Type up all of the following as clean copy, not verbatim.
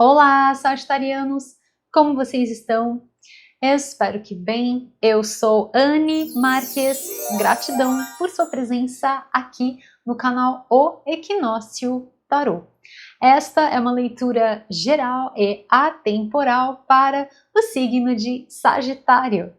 Olá, sagitarianos! Como vocês estão? Eu espero que bem. Eu sou Anne Marques. Gratidão por sua presença aqui no canal O Equinócio Tarô. Esta é uma leitura geral e atemporal para o signo de Sagitário.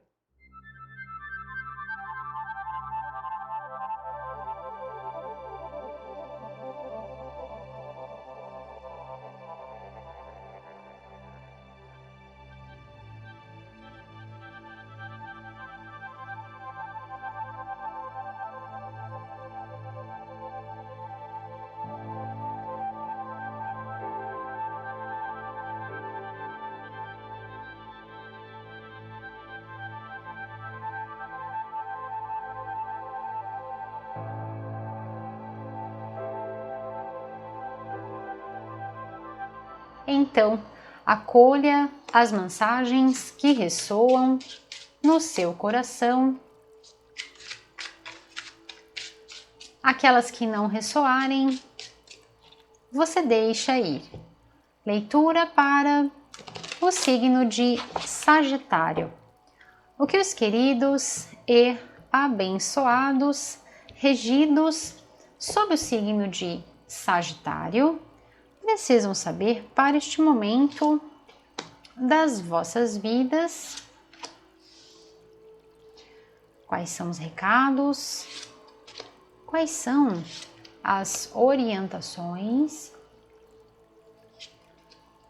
Então, acolha as mensagens que ressoam no seu coração. Aquelas que não ressoarem, você deixa ir. Leitura para o signo de Sagitário. O que os queridos e abençoados, regidos sob o signo de Sagitário, precisam saber para este momento das vossas vidas. Quais são os recados? Quais são as orientações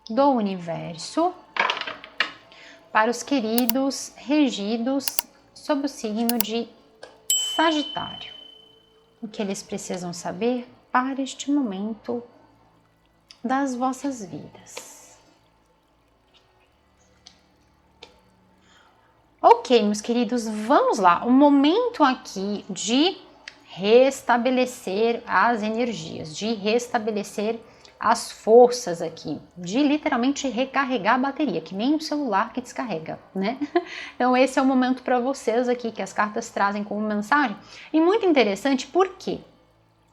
do universo para os queridos regidos sob o signo de Sagitário? O que eles precisam saber para este momento das vossas vidas. Ok, meus queridos, vamos lá. O momento aqui de restabelecer as energias, de restabelecer as forças aqui, de literalmente recarregar a bateria, que nem o celular que descarrega, né? Então esse é o momento para vocês aqui que as cartas trazem como mensagem. E muito interessante, por quê?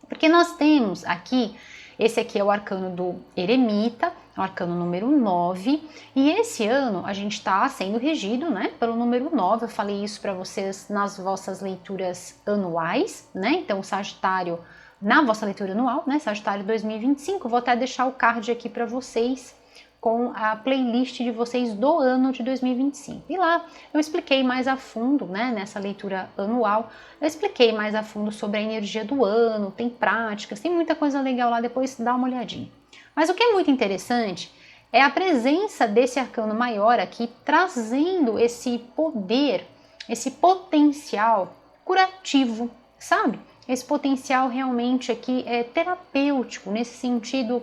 Porque nós temos aqui, esse aqui é o arcano do eremita, o arcano número 9, e esse ano a gente está sendo regido, né, pelo número 9, eu falei isso para vocês nas vossas leituras anuais, né, então o Sagitário, na vossa leitura anual, né, Sagitário 2025, vou até deixar o card aqui para vocês, com a playlist de vocês do ano de 2025. E lá eu expliquei mais a fundo, né, nessa leitura anual, eu expliquei mais a fundo sobre a energia do ano, tem práticas, tem muita coisa legal lá, depois dá uma olhadinha. Mas o que é muito interessante é a presença desse arcano maior aqui, trazendo esse poder, esse potencial curativo, sabe? Esse potencial realmente aqui é terapêutico, nesse sentido.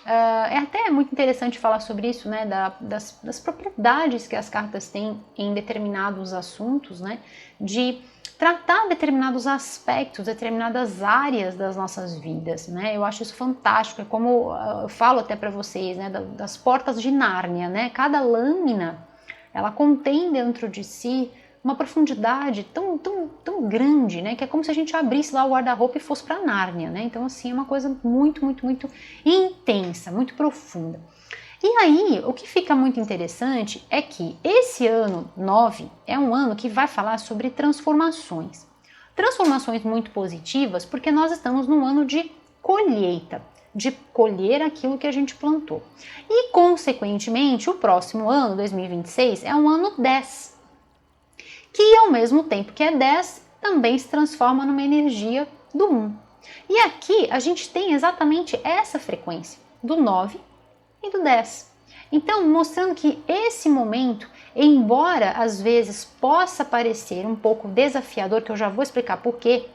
É até muito interessante falar sobre isso, né, das propriedades que as cartas têm em determinados assuntos, né, de tratar determinados aspectos, determinadas áreas das nossas vidas, né, eu acho isso fantástico, é como eu falo até para vocês, né, das portas de Nárnia, né, cada lâmina, ela contém dentro de si uma profundidade tão grande, né, que é como se a gente abrisse lá o guarda-roupa e fosse para Nárnia, né, então assim, é uma coisa muito intensa, muito profunda. E aí, o que fica muito interessante é que esse ano 9 é um ano que vai falar sobre transformações. Transformações muito positivas, porque nós estamos num ano de colheita, de colher aquilo que a gente plantou. E, consequentemente, o próximo ano, 2026, é um ano 10, que ao mesmo tempo que é 10, também se transforma numa energia do 1. E aqui a gente tem exatamente essa frequência, do 9 e do 10. Então, mostrando que esse momento, embora às vezes possa parecer um pouco desafiador, que eu já vou explicar por quê,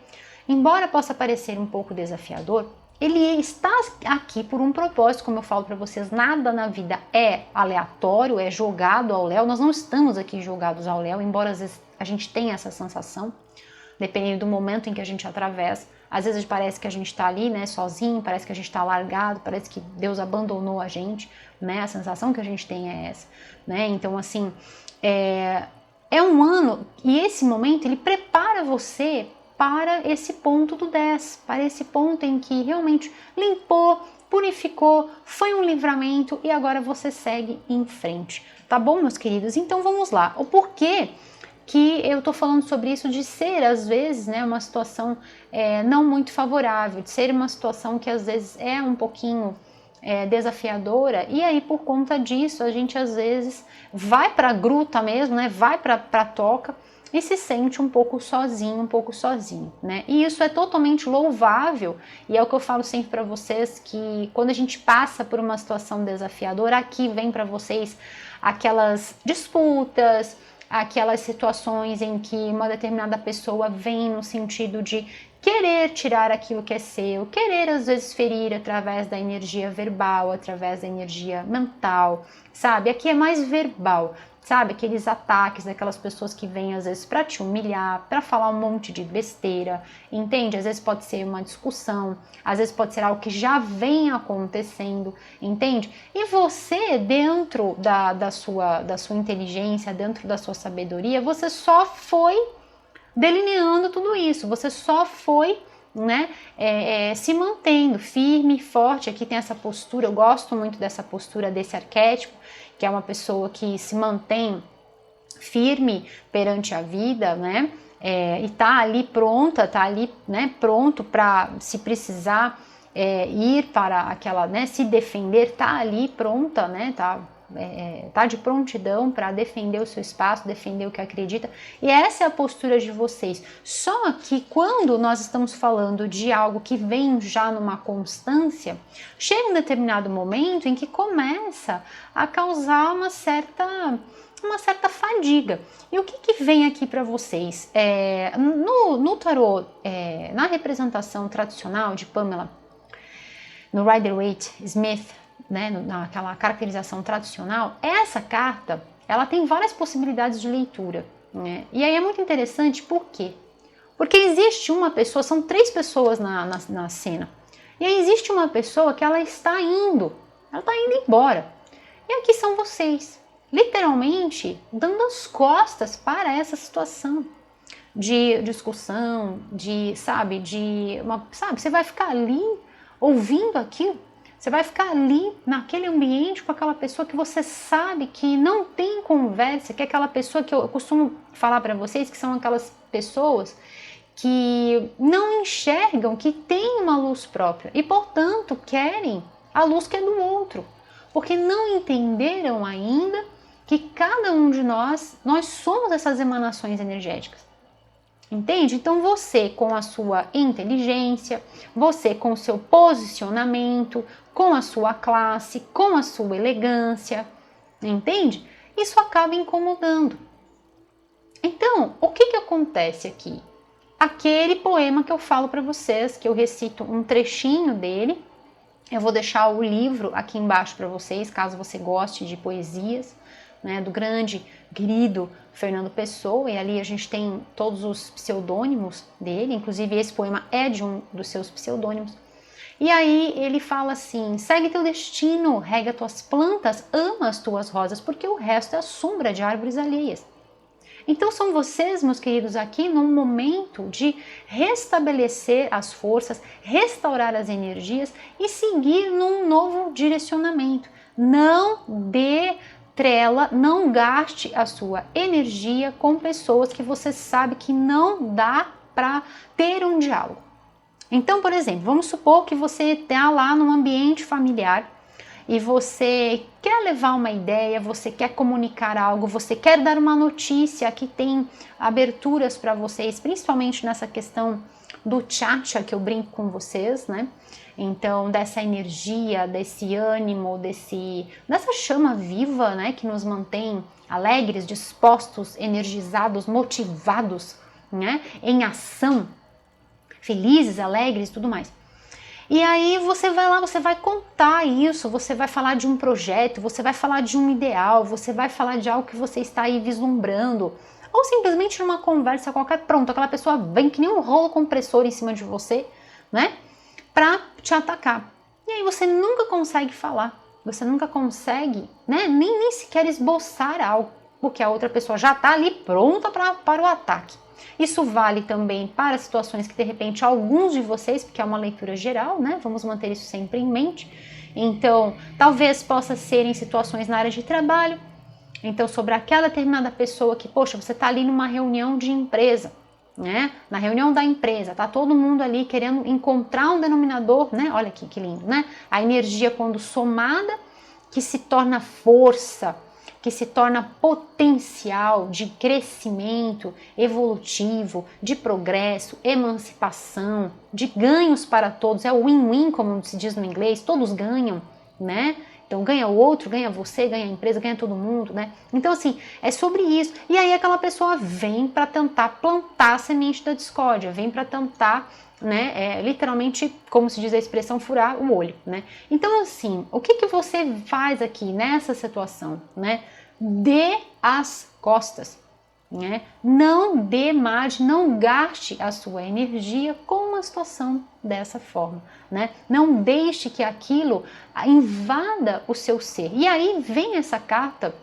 embora possa parecer um pouco desafiador, ele está aqui por um propósito, como eu falo para vocês, nada na vida é aleatório, é jogado ao léu, nós não estamos aqui jogados ao léu, embora às vezes a gente tenha essa sensação, dependendo do momento em que a gente atravessa. Às vezes parece que a gente está ali, né, sozinho, parece que a gente está largado, parece que Deus abandonou a gente, né, a sensação que a gente tem é essa, né, então assim, é um ano, e esse momento ele prepara você para esse ponto do 10, para esse ponto em que realmente limpou, purificou, foi um livramento e agora você segue em frente. Tá bom, meus queridos? Então vamos lá. O porquê que eu tô falando sobre isso de ser, às vezes, né, uma situação não muito favorável, de ser uma situação que às vezes é um pouquinho desafiadora, e aí por conta disso a gente às vezes vai pra gruta mesmo, né, vai pra toca e se sente um pouco sozinho, né? E isso é totalmente louvável, e é o que eu falo sempre para vocês, que quando a gente passa por uma situação desafiadora, aqui vem para vocês aquelas disputas, aquelas situações em que uma determinada pessoa vem no sentido de querer tirar aquilo que é seu, querer às vezes ferir através da energia verbal, através da energia mental, sabe? Aqui é mais verbal, sabe? Aqueles ataques daquelas pessoas que vêm às vezes para te humilhar, para falar um monte de besteira, entende? Às vezes pode ser uma discussão, às vezes pode ser algo que já vem acontecendo, entende? E você, dentro da sua inteligência, dentro da sua sabedoria, você só foi delineando tudo isso, você só foi, né, se mantendo firme, forte. Aqui tem essa postura, eu gosto muito dessa postura, desse arquétipo, que é uma pessoa que se mantém firme perante a vida, né, e tá ali pronta, tá ali, né, pronto para, se precisar, ir para aquela, né, se defender, tá ali pronta, né, tá de prontidão para defender o seu espaço, defender o que acredita, e essa é a postura de vocês. Só que quando nós estamos falando de algo que vem já numa constância, chega um determinado momento em que começa a causar uma certa fadiga. E o que vem aqui para vocês? No tarô, na representação tradicional de Pamela, no Rider-Waite-Smith, né, naquela caracterização tradicional, essa carta, ela tem várias possibilidades de leitura, né? E aí é muito interessante, por quê? Porque existe uma pessoa, são 3 pessoas na cena, e aí existe uma pessoa que ela está indo embora, e aqui são vocês, literalmente dando as costas para essa situação de discussão, você vai ficar ali ouvindo aquilo. Você vai ficar ali naquele ambiente com aquela pessoa que você sabe que não tem conversa, que é aquela pessoa que eu costumo falar para vocês, que são aquelas pessoas que não enxergam que tem uma luz própria e, portanto, querem a luz que é do outro, porque não entenderam ainda que cada um de nós somos essas emanações energéticas. Entende? Então você, com a sua inteligência, você com o seu posicionamento, com a sua classe, com a sua elegância, entende? Isso acaba incomodando. Então, o que acontece aqui? Aquele poema que eu falo para vocês, que eu recito um trechinho dele, eu vou deixar o livro aqui embaixo para vocês, caso você goste de poesias, né, do grande, querido Fernando Pessoa, e ali a gente tem todos os pseudônimos dele, inclusive esse poema é de um dos seus pseudônimos. E aí ele fala assim: segue teu destino, rega tuas plantas, ama as tuas rosas, porque o resto é a sombra de árvores alheias. Então são vocês, meus queridos, aqui num momento de restabelecer as forças, restaurar as energias e seguir num novo direcionamento. Não dê trela, não gaste a sua energia com pessoas que você sabe que não dá para ter um diálogo. Então, por exemplo, vamos supor que você está lá num ambiente familiar e você quer levar uma ideia, você quer comunicar algo, você quer dar uma notícia que tem aberturas para vocês, principalmente nessa questão do tchatcha que eu brinco com vocês, né? Então, dessa energia, desse ânimo, dessa chama viva, né, que nos mantém alegres, dispostos, energizados, motivados, né, em ação, felizes, alegres e tudo mais. E aí você vai lá, você vai contar isso, você vai falar de um projeto, você vai falar de um ideal, você vai falar de algo que você está aí vislumbrando, ou simplesmente numa conversa qualquer, pronto, aquela pessoa vem que nem um rolo compressor em cima de você, né, para te atacar. E aí você nunca consegue falar, você nunca consegue, né, nem sequer esboçar algo. porque a outra pessoa já está ali pronta para o ataque. Isso vale também para situações que de repente alguns de vocês, porque é uma leitura geral, né? Vamos manter isso sempre em mente. Então, talvez possa ser em situações na área de trabalho. Então, sobre aquela determinada pessoa que, poxa, você está ali numa reunião de empresa, né? Na reunião da empresa, tá todo mundo ali querendo encontrar um denominador, né? Olha aqui que lindo, né? A energia quando somada, que se torna força, que se torna potencial de crescimento evolutivo, de progresso, emancipação, de ganhos para todos. É o win-win, como se diz no inglês, todos ganham, né? Então ganha o outro, ganha você, ganha a empresa, ganha todo mundo, né? Então assim, é sobre isso. E aí aquela pessoa vem para tentar plantar a semente da discórdia, vem para tentar, né, literalmente, como se diz a expressão, furar o olho, né? Então assim, o que você faz aqui nessa situação, né? Dê as costas, né? Não dê margem, não gaste a sua energia com uma situação dessa forma, né? Não deixe que aquilo invada o seu ser. E aí vem essa carta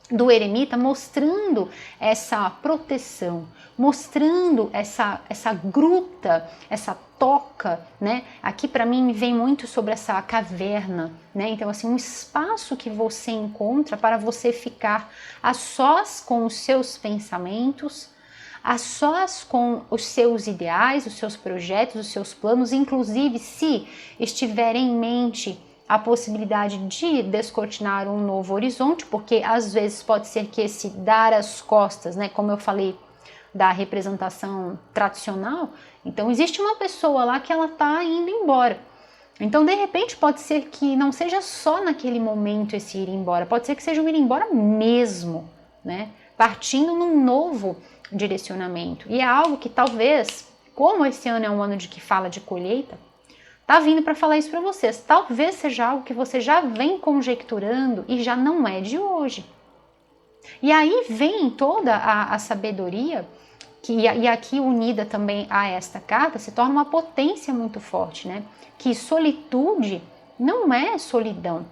do eremita mostrando essa proteção, mostrando essa gruta, essa toca, né? Aqui para mim me vem muito sobre essa caverna, né? Então assim, um espaço que você encontra para você ficar a sós com os seus pensamentos, a sós com os seus ideais, os seus projetos, os seus planos, inclusive se estiver em mente a possibilidade de descortinar um novo horizonte, porque às vezes pode ser que esse dar as costas, né, como eu falei da representação tradicional, então existe uma pessoa lá que ela está indo embora. Então, de repente, pode ser que não seja só naquele momento esse ir embora, pode ser que seja um ir embora mesmo, né, partindo num novo direcionamento. E é algo que talvez, como esse ano é um ano de que fala de colheita, tá vindo para falar isso para vocês. Talvez seja algo que você já vem conjecturando e já não é de hoje. E aí vem toda a sabedoria, e aqui unida também a esta carta, se torna uma potência muito forte, né? Que solitude não é solidão.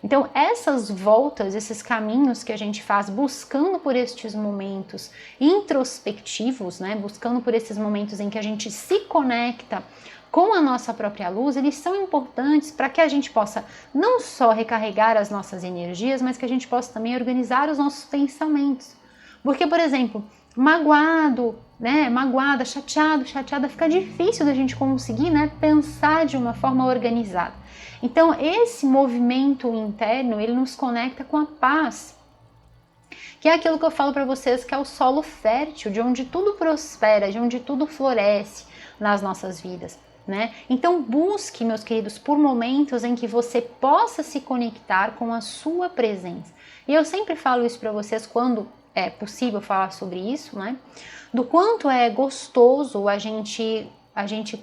Então, essas voltas, esses caminhos que a gente faz buscando por estes momentos introspectivos, né? Buscando por esses momentos em que a gente se conecta com a nossa própria luz, eles são importantes para que a gente possa não só recarregar as nossas energias, mas que a gente possa também organizar os nossos pensamentos. Porque, por exemplo, magoado, né, magoada, chateada, fica difícil da gente conseguir, né, pensar de uma forma organizada. Então, esse movimento interno, ele nos conecta com a paz, que é aquilo que eu falo para vocês, que é o solo fértil, de onde tudo prospera, de onde tudo floresce nas nossas vidas, né? Então busque, meus queridos, por momentos em que você possa se conectar com a sua presença. E eu sempre falo isso para vocês quando é possível falar sobre isso, né? Do quanto é gostoso a gente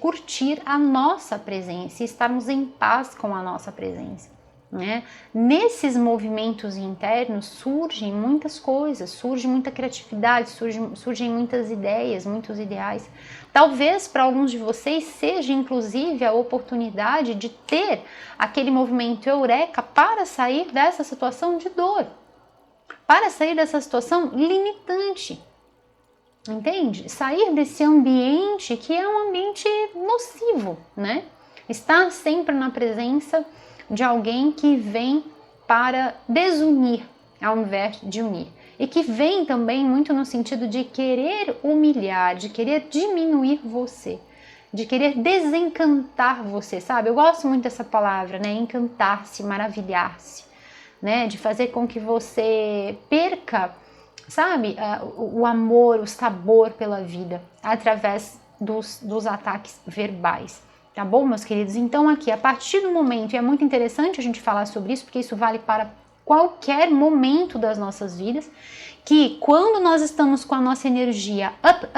curtir a nossa presença e estarmos em paz com a nossa presença, né? Nesses movimentos internos surgem muitas coisas, surge muita criatividade, surgem muitas ideias, muitos ideais. Talvez para alguns de vocês seja inclusive a oportunidade de ter aquele movimento eureka para sair dessa situação de dor, para sair dessa situação limitante. Entende? Sair desse ambiente que é um ambiente nocivo, né? Estar sempre na presença de alguém que vem para desunir ao invés de unir. E que vem também muito no sentido de querer humilhar, de querer diminuir você, de querer desencantar você, sabe? Eu gosto muito dessa palavra, né? Encantar-se, maravilhar-se, né? De fazer com que você perca, sabe, o amor, o sabor pela vida através dos ataques verbais, tá bom, meus queridos? Então aqui, a partir do momento, e é muito interessante a gente falar sobre isso, porque isso vale para qualquer momento das nossas vidas, que quando nós estamos com a nossa energia up,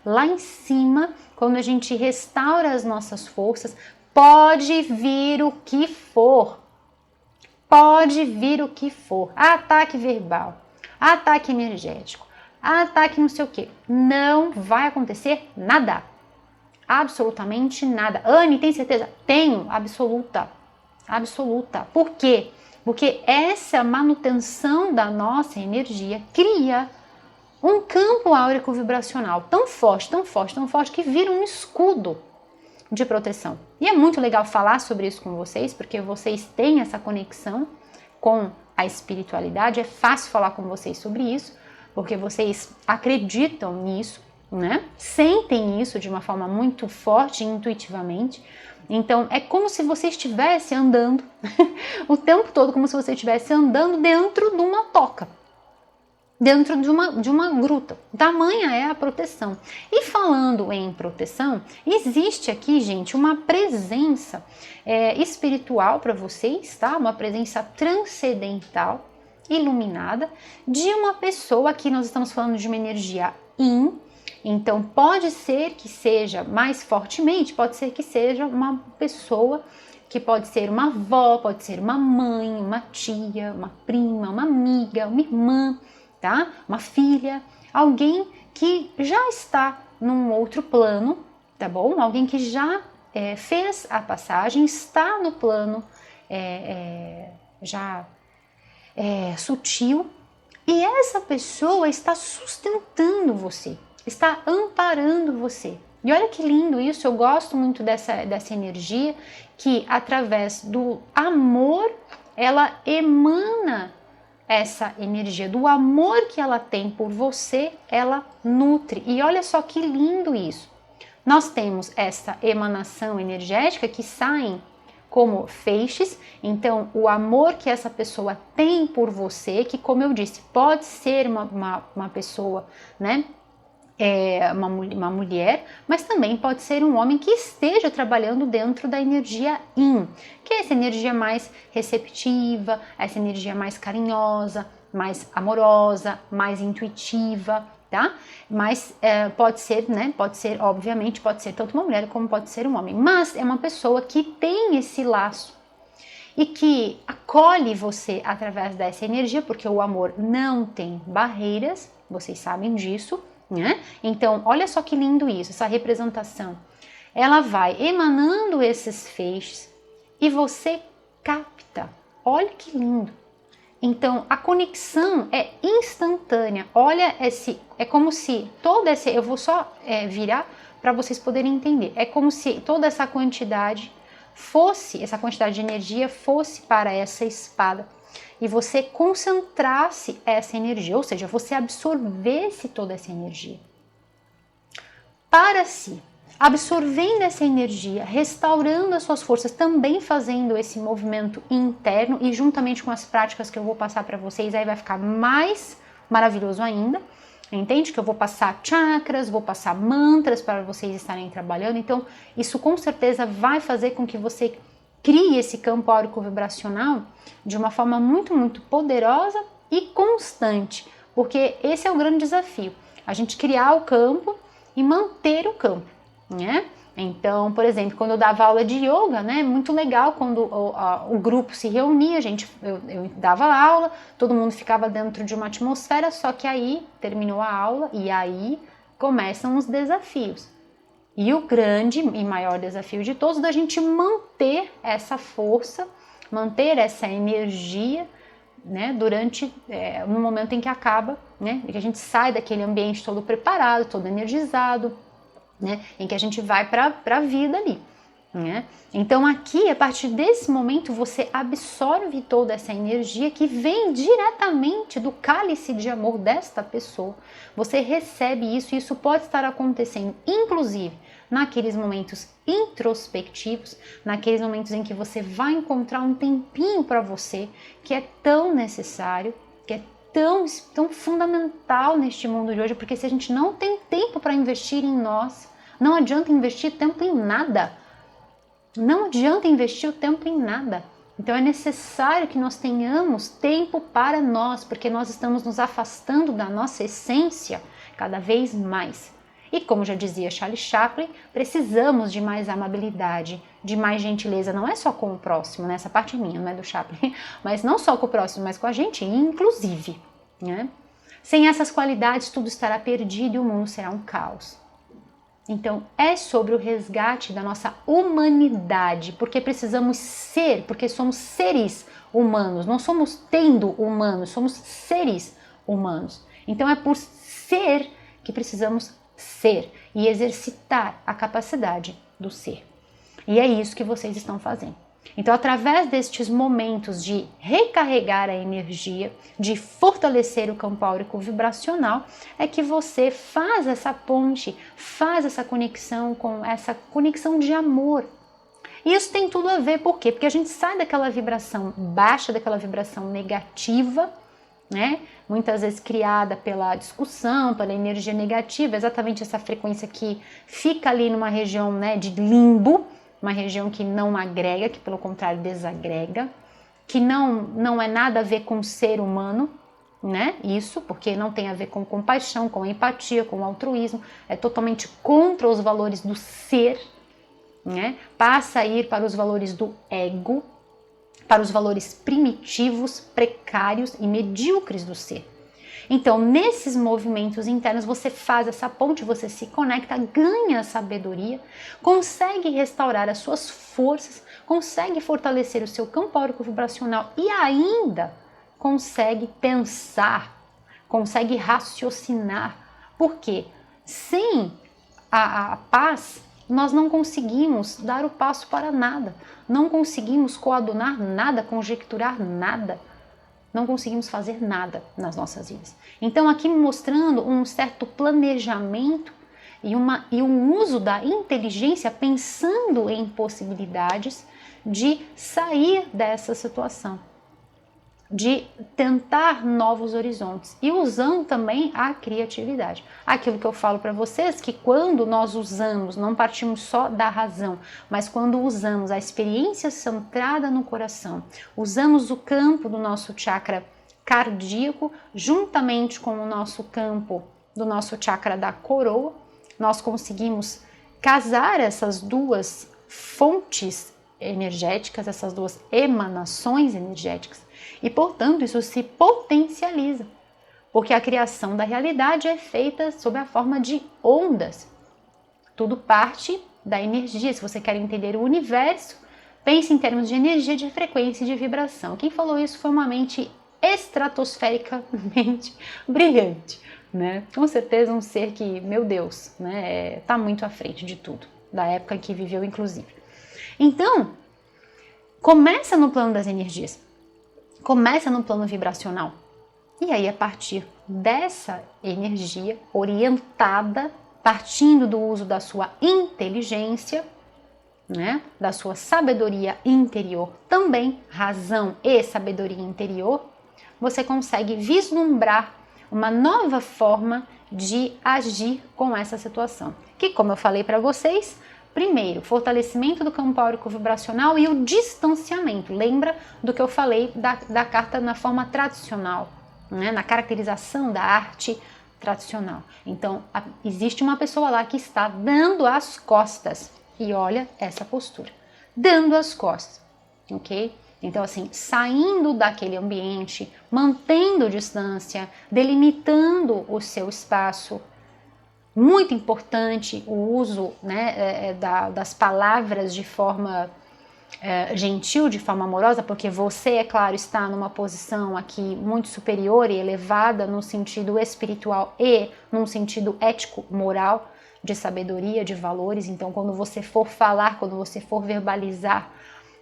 lá em cima, quando a gente restaura as nossas forças, pode vir o que for, ataque verbal, ataque energético, ataque não sei o que, não vai acontecer nada, absolutamente nada. Anne, tem certeza? Tenho, absoluta. Por quê? Porque essa manutenção da nossa energia cria um campo áurico vibracional tão forte, tão forte, tão forte, que vira um escudo de proteção. E é muito legal falar sobre isso com vocês, porque vocês têm essa conexão com a espiritualidade. É fácil falar com vocês sobre isso, porque vocês acreditam nisso, né? Sentem isso de uma forma muito forte, intuitivamente. Então é como se você estivesse andando o tempo todo, como se você estivesse andando dentro de uma toca, dentro de uma gruta. Tamanha é a proteção. E falando em proteção, existe aqui, gente, uma presença espiritual para vocês, tá? Uma presença transcendental, iluminada, de uma pessoa. Aqui nós estamos falando de uma energia yin. Então pode ser que seja mais fortemente, pode ser que seja uma pessoa que pode ser uma avó, pode ser uma mãe, uma tia, uma prima, uma amiga, uma irmã, tá? Uma filha, alguém que já está num outro plano, tá bom? Alguém que já fez a passagem, está no plano já sutil, e essa pessoa está sustentando você, está amparando você. E olha que lindo isso, eu gosto muito dessa energia, que através do amor, ela emana essa energia, do amor que ela tem por você, ela nutre. E olha só que lindo isso. Nós temos essa emanação energética que saem como feixes, então o amor que essa pessoa tem por você, que, como eu disse, pode ser uma pessoa, né? Uma mulher, mas também pode ser um homem que esteja trabalhando dentro da energia Yin, que é essa energia mais receptiva, essa energia mais carinhosa, mais amorosa, mais intuitiva, tá? Mas pode ser, né? Pode ser, obviamente, pode ser tanto uma mulher como pode ser um homem, mas é uma pessoa que tem esse laço e que acolhe você através dessa energia, porque o amor não tem barreiras, vocês sabem disso, né? Então, olha só que lindo isso, essa representação. Ela vai emanando esses feixes e você capta. Olha que lindo. Então, a conexão é instantânea. Olha é como se eu vou só virar para vocês poderem entender. É como se toda essa quantidade de energia fosse para essa espada e você concentrasse essa energia, ou seja, você absorvesse toda essa energia para si, absorvendo essa energia, restaurando as suas forças, também fazendo esse movimento interno, e juntamente com as práticas que eu vou passar para vocês, aí vai ficar mais maravilhoso ainda. Entende que eu vou passar chakras, vou passar mantras para vocês estarem trabalhando. Então, isso com certeza vai fazer com que você crie esse campo áurico vibracional de uma forma muito, muito poderosa e constante, porque esse é o grande desafio, a gente criar o campo e manter o campo, né? Então, por exemplo, quando eu dava aula de yoga, né, muito legal quando o grupo se reunia, eu dava aula, todo mundo ficava dentro de uma atmosfera, só que aí terminou a aula e aí começam os desafios. E o grande e maior desafio de todos é da gente manter essa força, manter essa energia, né, durante no momento em que acaba, né, que a gente sai daquele ambiente todo preparado, todo energizado, né, em que a gente vai para a vida ali, né? Então aqui, a partir desse momento, você absorve toda essa energia que vem diretamente do cálice de amor desta pessoa. Você recebe isso, e isso pode estar acontecendo, inclusive, naqueles momentos introspectivos, naqueles momentos em que você vai encontrar um tempinho para você, que é tão necessário, que é tão fundamental neste mundo de hoje, porque se a gente não tem tempo para investir em nós, não adianta investir tempo em nada. Não adianta investir o tempo em nada. Então é necessário que nós tenhamos tempo para nós, porque nós estamos nos afastando da nossa essência cada vez mais. E como já dizia Charlie Chaplin, precisamos de mais amabilidade, de mais gentileza, não é só com o próximo, né? Essa parte é minha, não é do Chaplin, mas não só com o próximo, mas com a gente, inclusive, né? Sem essas qualidades, tudo estará perdido e o mundo será um caos. Então, é sobre o resgate da nossa humanidade, porque precisamos ser, porque somos seres humanos, não somos tendo humanos, somos seres humanos. Então é por ser que precisamos ser e exercitar a capacidade do ser. E é isso que vocês estão fazendo. Então, através destes momentos de recarregar a energia, de fortalecer o campo áurico vibracional, é que você faz essa ponte, faz essa conexão com essa conexão de amor. E isso tem tudo a ver, por quê? Porque a gente sai daquela vibração baixa, daquela vibração negativa, né? Muitas vezes criada pela discussão, pela energia negativa, exatamente essa frequência que fica ali numa região, né, de limbo, uma região que não agrega, que pelo contrário desagrega, que não é nada a ver com o ser humano, né? Isso, porque não tem a ver com compaixão, com empatia, com altruísmo, é totalmente contra os valores do ser, né? Passa a ir para os valores do ego, para os valores primitivos, precários e medíocres do ser. Então, nesses movimentos internos, você faz essa ponte, você se conecta, ganha sabedoria, consegue restaurar as suas forças, consegue fortalecer o seu campo áurico vibracional e ainda consegue pensar, consegue raciocinar. Por quê? Sem a paz, nós não conseguimos dar o passo para nada, não conseguimos coadunar nada, conjecturar nada. Não conseguimos fazer nada nas nossas vidas. Então, aqui mostrando um certo planejamento e um uso da inteligência pensando em possibilidades de sair dessa situação, de tentar novos horizontes e usando também a criatividade. Aquilo que eu falo para vocês, que quando nós usamos, não partimos só da razão, mas quando usamos a experiência centrada no coração, usamos o campo do nosso chakra cardíaco, juntamente com o nosso campo do nosso chakra da coroa, nós conseguimos casar essas duas fontes energéticas, essas duas emanações energéticas, e, portanto, isso se potencializa, porque a criação da realidade é feita sob a forma de ondas. Tudo parte da energia. Se você quer entender o universo, pense em termos de energia, de frequência e de vibração. Quem falou isso foi uma mente estratosfericamente brilhante, né? Com certeza um ser que, meu Deus, né, tá muito à frente de tudo, da época em que viveu, inclusive. Então, começa no plano das energias. Começa no plano vibracional. E aí, a partir dessa energia orientada, partindo do uso da sua inteligência, né, da sua sabedoria interior, também razão e sabedoria interior, você consegue vislumbrar uma nova forma de agir com essa situação. Que, como eu falei para vocês, primeiro, fortalecimento do campo áurico vibracional e o distanciamento. Lembra do que eu falei da carta na forma tradicional, né? Na caracterização da arte tradicional. Então, existe uma pessoa lá que está dando as costas. E olha essa postura. Dando as costas, ok? Então, assim, saindo daquele ambiente, mantendo distância, delimitando o seu espaço. Muito importante o uso, né, das palavras de forma gentil, de forma amorosa, porque você, é claro, está numa posição aqui muito superior e elevada no sentido espiritual e num sentido ético, moral, de sabedoria, de valores. Então, quando você for falar, quando você for verbalizar,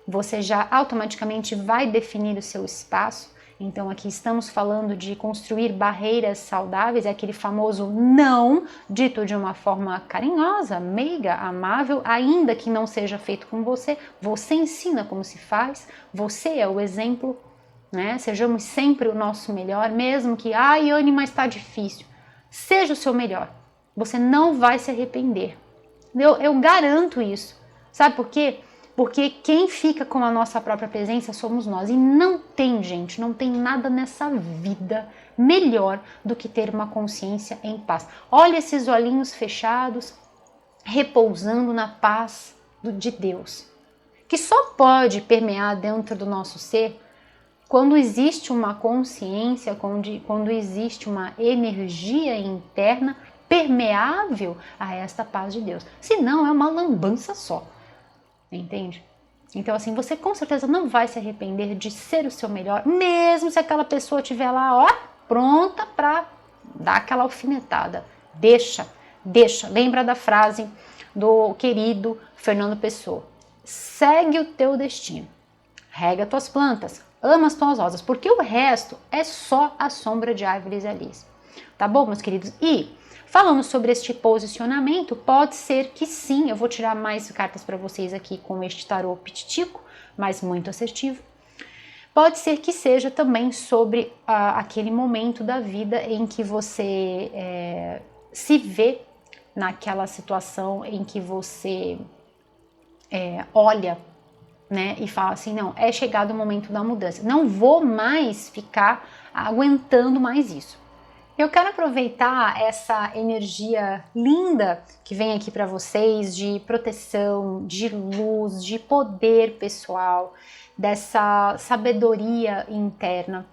você já automaticamente vai definir o seu espaço. Então, aqui estamos falando de construir barreiras saudáveis, é aquele famoso não, dito de uma forma carinhosa, meiga, amável, ainda que não seja feito com você. Você ensina como se faz, você é o exemplo, né? Sejamos sempre o nosso melhor, mesmo que, ai, Anne, mas está difícil. Seja o seu melhor, você não vai se arrepender. Eu garanto isso. Sabe por quê? Porque quem fica com a nossa própria presença somos nós. E não tem, gente, não tem nada nessa vida melhor do que ter uma consciência em paz. Olha esses olhinhos fechados, repousando na paz de Deus, que só pode permear dentro do nosso ser quando existe uma consciência, quando existe uma energia interna permeável a esta paz de Deus. Senão é uma lambança só. Entende? Então, assim, você com certeza não vai se arrepender de ser o seu melhor, mesmo se aquela pessoa estiver lá, ó, pronta para dar aquela alfinetada. Deixa. Lembra da frase do querido Fernando Pessoa. Segue o teu destino. Rega tuas plantas. Ama as tuas rosas, porque o resto é só a sombra de árvores ali. Tá bom, meus queridos? E falando sobre este posicionamento, pode ser que sim, eu vou tirar mais cartas para vocês aqui com este tarô pititico, mas muito assertivo. Pode ser que seja também sobre aquele momento da vida em que você se vê naquela situação em que você olha, né, e fala assim, não, é chegado o momento da mudança, não vou mais ficar aguentando mais isso. Eu quero aproveitar essa energia linda que vem aqui para vocês de proteção, de luz, de poder pessoal, dessa sabedoria interna,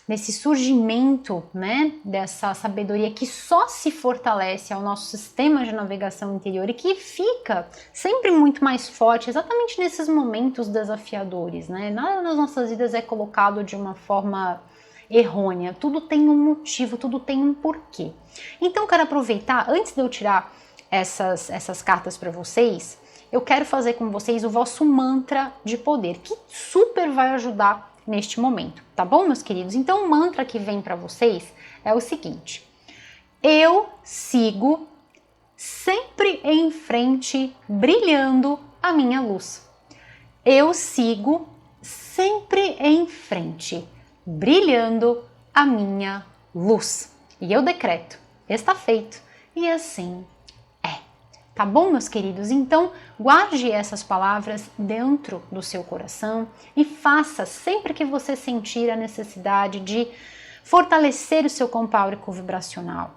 nesse surgimento, né, dessa sabedoria que só se fortalece ao nosso sistema de navegação interior e que fica sempre muito mais forte exatamente nesses momentos desafiadores, né? Nada nas nossas vidas é colocado de uma forma errônea, tudo tem um motivo, tudo tem um porquê. Então, quero aproveitar, antes de eu tirar essas cartas para vocês, eu quero fazer com vocês o vosso mantra de poder, que super vai ajudar neste momento, tá bom, meus queridos? Então, o mantra que vem para vocês é o seguinte: eu sigo sempre em frente, brilhando a minha luz. Eu sigo sempre em frente, brilhando a minha luz. E eu decreto, está feito, e assim é. Tá bom, meus queridos? Então, guarde essas palavras dentro do seu coração e faça sempre que você sentir a necessidade de fortalecer o seu campo áurico vibracional.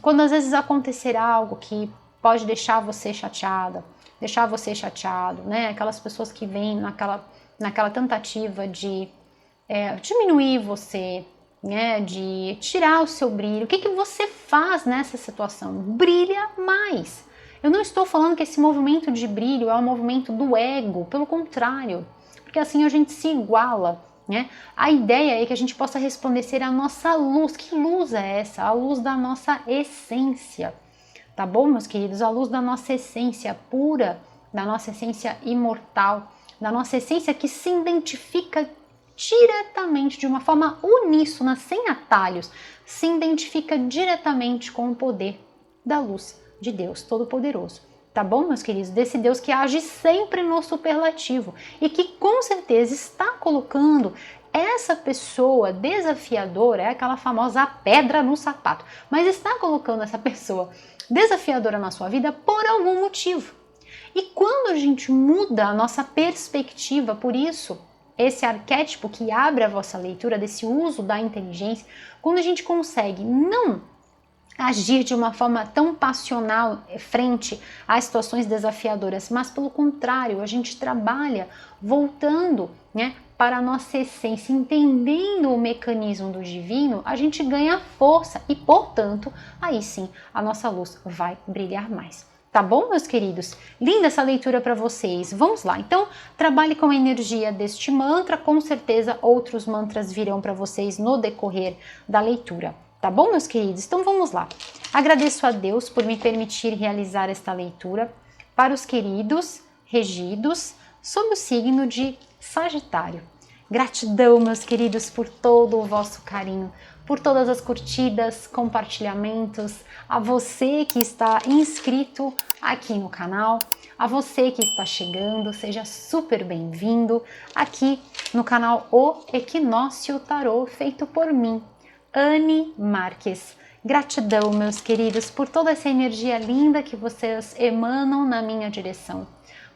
Quando às vezes acontecer algo que pode deixar você chateada, deixar você chateado, né? Aquelas pessoas que vêm naquela tentativa de diminuir você, né? De tirar o seu brilho. O que você faz nessa situação? Brilha mais. Eu não estou falando que esse movimento de brilho é um movimento do ego, pelo contrário, porque assim a gente se iguala, né? A ideia é que a gente possa resplandecer a nossa luz. Que luz é essa? A luz da nossa essência, tá bom, meus queridos? A luz da nossa essência pura, da nossa essência imortal, da nossa essência que se identifica diretamente, de uma forma uníssona, sem atalhos, se identifica diretamente com o poder da luz de Deus Todo-Poderoso, tá bom, meus queridos? Desse Deus que age sempre no superlativo e que com certeza está colocando essa pessoa desafiadora, é aquela famosa pedra no sapato, mas está colocando essa pessoa desafiadora na sua vida por algum motivo. E quando a gente muda a nossa perspectiva, por isso, esse arquétipo que abre a vossa leitura desse uso da inteligência, quando a gente consegue não agir de uma forma tão passional frente às situações desafiadoras, mas pelo contrário, a gente trabalha voltando, né, para a nossa essência, entendendo o mecanismo do divino, a gente ganha força e, portanto, aí sim a nossa luz vai brilhar mais. Tá bom, meus queridos? Linda essa leitura para vocês. Vamos lá. Então, trabalhe com a energia deste mantra. Com certeza, outros mantras virão para vocês no decorrer da leitura. Tá bom, meus queridos? Então, vamos lá. Agradeço a Deus por me permitir realizar esta leitura para os queridos regidos sob o signo de Sagitário. Gratidão, meus queridos, por todo o vosso carinho, por todas as curtidas, compartilhamentos, a você que está inscrito aqui no canal, a você que está chegando, seja super bem-vindo aqui no canal O Equinócio Tarô, feito por mim, Anne Marques. Gratidão, meus queridos, por toda essa energia linda que vocês emanam na minha direção.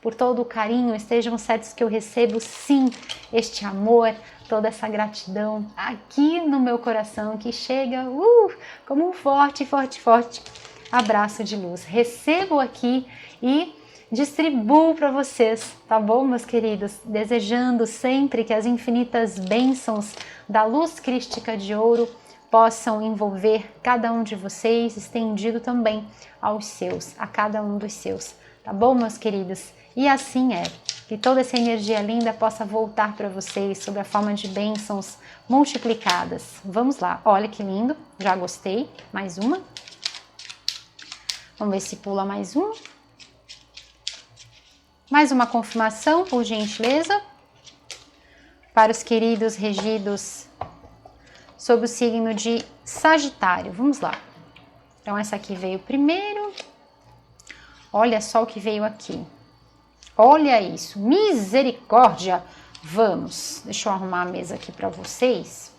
Por todo o carinho, estejam certos que eu recebo sim este amor, toda essa gratidão aqui no meu coração que chega como um forte, forte, forte abraço de luz. Recebo aqui e distribuo para vocês, tá bom, meus queridos? Desejando sempre que as infinitas bênçãos da luz crística de ouro possam envolver cada um de vocês, estendido também aos seus, a cada um dos seus. Tá bom, meus queridos? E assim é. Que toda essa energia linda possa voltar para vocês sob a forma de bênçãos multiplicadas. Vamos lá, olha que lindo, já gostei. Mais uma. Vamos ver se pula mais um. Mais uma confirmação, por gentileza. Para os queridos regidos sob o signo de Sagitário. Vamos lá. Então essa aqui veio primeiro. Olha só o que veio aqui. Olha isso, misericórdia! Vamos, deixa eu arrumar a mesa aqui para vocês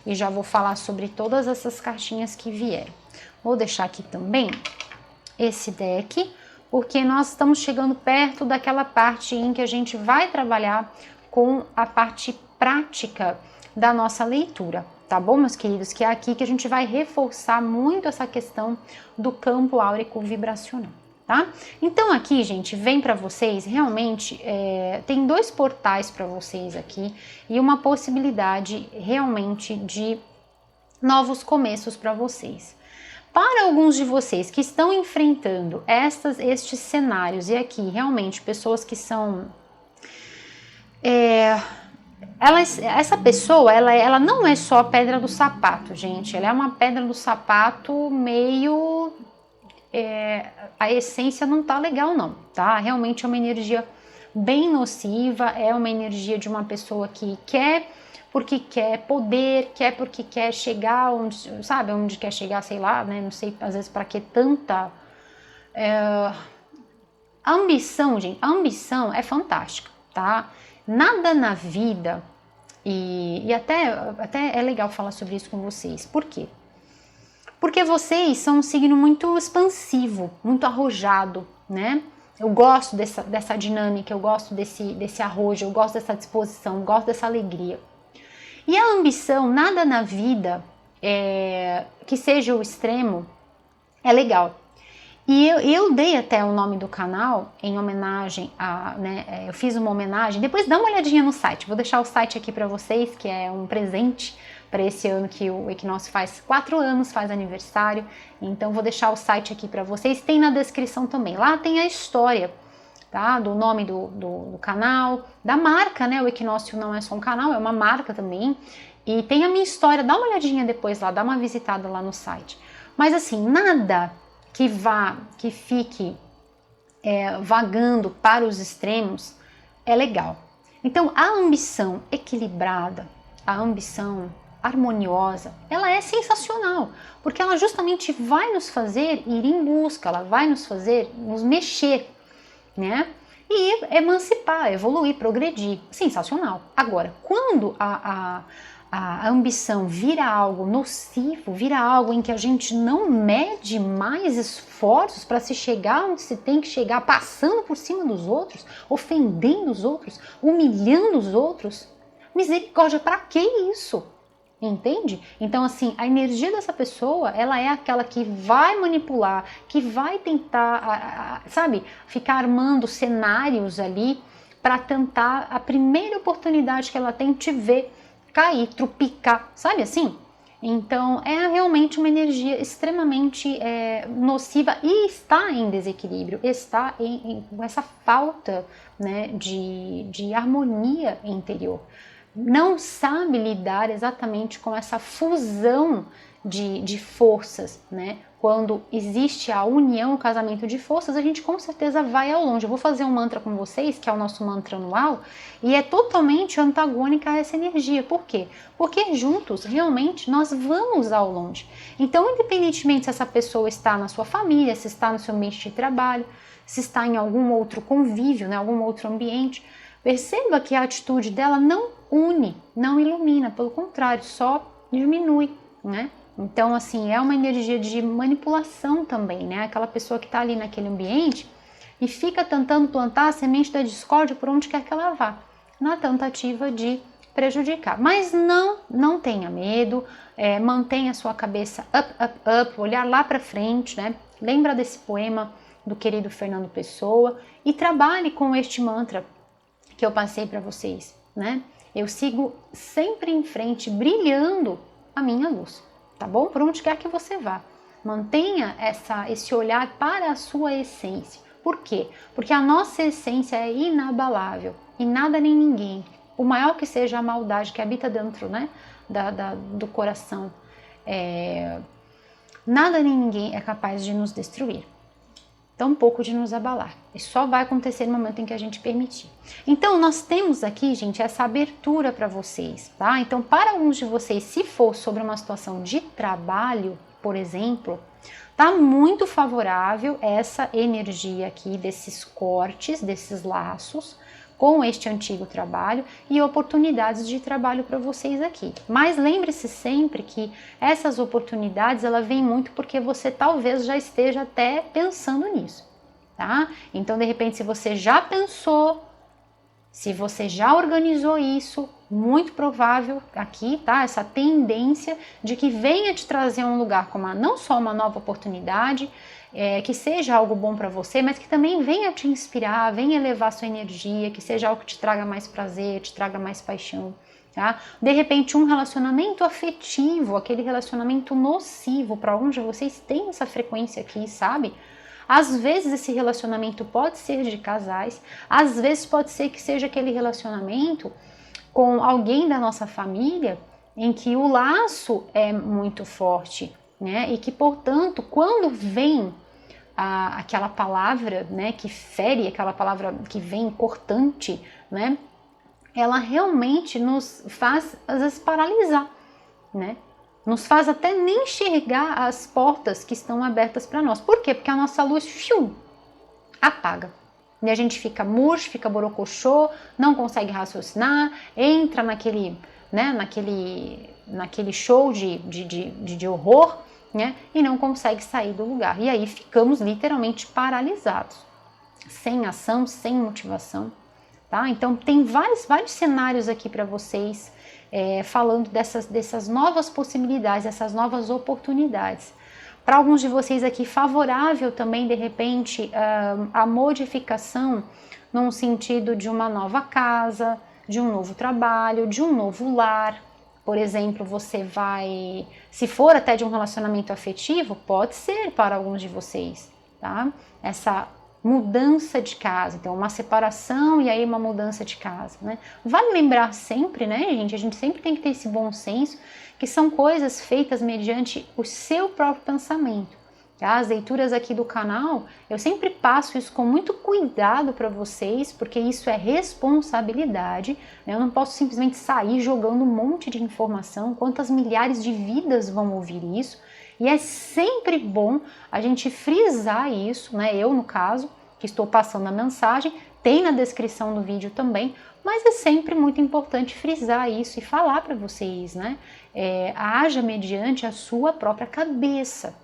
e já vou falar sobre todas essas cartinhas que vieram. Vou deixar aqui também esse deck, porque nós estamos chegando perto daquela parte em que a gente vai trabalhar com a parte prática da nossa leitura, tá bom, meus queridos? Que é aqui que a gente vai reforçar muito essa questão do campo áurico vibracional. Tá? Então aqui, gente, vem para vocês, realmente, tem dois portais para vocês aqui e uma possibilidade realmente de novos começos para vocês. Para alguns de vocês que estão enfrentando estes cenários, e aqui realmente pessoas que são... essa pessoa, ela não é só a pedra do sapato, gente, ela é uma pedra do sapato meio... a essência não tá legal não, tá? Realmente é uma energia bem nociva, é uma energia de uma pessoa que quer porque quer poder, quer porque quer chegar onde, sabe, onde quer chegar, sei lá, né? Não sei, às vezes para que tanta ambição, gente. A ambição é fantástica, tá? Nada na vida, e até é legal falar sobre isso com vocês. Por quê? Porque vocês são um signo muito expansivo, muito arrojado, né? Eu gosto dessa dinâmica, eu gosto desse arrojo, eu gosto dessa disposição, eu gosto dessa alegria. E a ambição, nada na vida que seja o extremo, é legal. E eu dei até o nome do canal em homenagem a, né, eu fiz uma homenagem, depois dá uma olhadinha no site, vou deixar o site aqui para vocês, que é um presente para esse ano que o equinócio faz 4 anos, faz aniversário, então vou deixar o site aqui para vocês, tem na descrição também, lá tem a história, tá, do nome do canal, da marca, né, o equinócio não é só um canal, é uma marca também, e tem a minha história, dá uma olhadinha depois lá, dá uma visitada lá no site, mas assim, nada que fique vagando para os extremos é legal. Então a ambição equilibrada, a ambição harmoniosa, ela é sensacional, porque ela justamente vai nos fazer ir em busca, ela vai nos fazer nos mexer, né? E emancipar, evoluir, progredir. Sensacional. Agora, quando a ambição vira algo nocivo, vira algo em que a gente não mede mais esforços para se chegar onde se tem que chegar, passando por cima dos outros, ofendendo os outros, humilhando os outros, misericórdia, para que isso? Entende? Então, assim, a energia dessa pessoa, ela é aquela que vai manipular, que vai tentar, sabe, ficar armando cenários ali para tentar, a primeira oportunidade que ela tem, te ver cair, trupicar, sabe assim? Então, é realmente uma energia extremamente nociva e está em desequilíbrio, está com essa falta, né, de harmonia interior. Não sabe lidar exatamente com essa fusão de forças, né? Quando existe a união, o casamento de forças, a gente com certeza vai ao longe. Eu vou fazer um mantra com vocês, que é o nosso mantra anual, e é totalmente antagônica a essa energia. Por quê? Porque juntos, realmente, nós vamos ao longe. Então, independentemente se essa pessoa está na sua família, se está no seu ambiente de trabalho, se está em algum outro convívio, né, algum outro ambiente, perceba que a atitude dela não une, não ilumina, pelo contrário, só diminui, né? Então, assim, é uma energia de manipulação também, né? Aquela pessoa que está ali naquele ambiente e fica tentando plantar a semente da discórdia por onde quer que ela vá, na tentativa de prejudicar. Mas não tenha medo, mantenha a sua cabeça up, olhar lá para frente, né? Lembra desse poema do querido Fernando Pessoa e trabalhe com este mantra que eu passei para vocês, né? Eu sigo sempre em frente, brilhando a minha luz, tá bom? Por onde quer que você vá. Mantenha esse olhar para a sua essência, Por quê? Porque a nossa essência é inabalável e nada nem ninguém, por maior que seja a maldade que habita dentro, né, do coração, nada nem ninguém é capaz de nos destruir, tampouco de nos abalar. Isso só vai acontecer no momento em que a gente permitir. Então, nós temos aqui, gente, essa abertura para vocês, tá? Então, para alguns de vocês, se for sobre uma situação de trabalho, por exemplo, tá muito favorável essa energia aqui desses cortes, desses laços com este antigo trabalho e oportunidades de trabalho para vocês aqui. Mas lembre-se sempre que essas oportunidades, ela vem muito porque você talvez já esteja até pensando nisso, tá? Então, de repente, se você já pensou, se você já organizou isso, muito provável aqui, tá? Essa tendência de que venha te trazer um lugar com não só uma nova oportunidade, que seja algo bom para você, mas que também venha te inspirar, venha elevar sua energia, que seja algo que te traga mais prazer, te traga mais paixão, tá? De repente, um relacionamento afetivo, aquele relacionamento nocivo, para onde vocês têm essa frequência aqui, sabe? Às vezes esse relacionamento pode ser de casais, às vezes pode ser que seja aquele relacionamento com alguém da nossa família em que o laço é muito forte, né? E que, portanto, quando vem aquela palavra, né, que fere, aquela palavra que vem cortante, né? Ela realmente nos faz, às vezes, paralisar, né? Nos faz até nem enxergar as portas que estão abertas para nós. Por quê? Porque a nossa luz apaga. E a gente fica murcho, fica borocochô, não consegue raciocinar, entra naquele, né, naquele show de horror, né, e não consegue sair do lugar. E aí ficamos literalmente paralisados, sem ação, sem motivação. Tá? Então tem vários cenários aqui para vocês, falando dessas novas possibilidades, dessas novas oportunidades. Para alguns de vocês aqui, favorável também, de repente, a modificação num sentido de uma nova casa, de um novo trabalho, de um novo lar. Por exemplo, você vai, se for até de um relacionamento afetivo, pode ser para alguns de vocês, tá? Essa mudança de casa, então uma separação e aí uma mudança de casa, né? Vale lembrar sempre, né, gente? A gente sempre tem que ter esse bom senso, que são coisas feitas mediante o seu próprio pensamento. Tá? As leituras aqui do canal, eu sempre passo isso com muito cuidado para vocês, porque isso é responsabilidade, né? Eu não posso simplesmente sair jogando um monte de informação, quantas milhares de vidas vão ouvir isso, e é sempre bom a gente frisar isso, né? Eu, no caso, que estou passando a mensagem, tem na descrição do vídeo também, mas é sempre muito importante frisar isso e falar para vocês, né? Haja mediante a sua própria cabeça.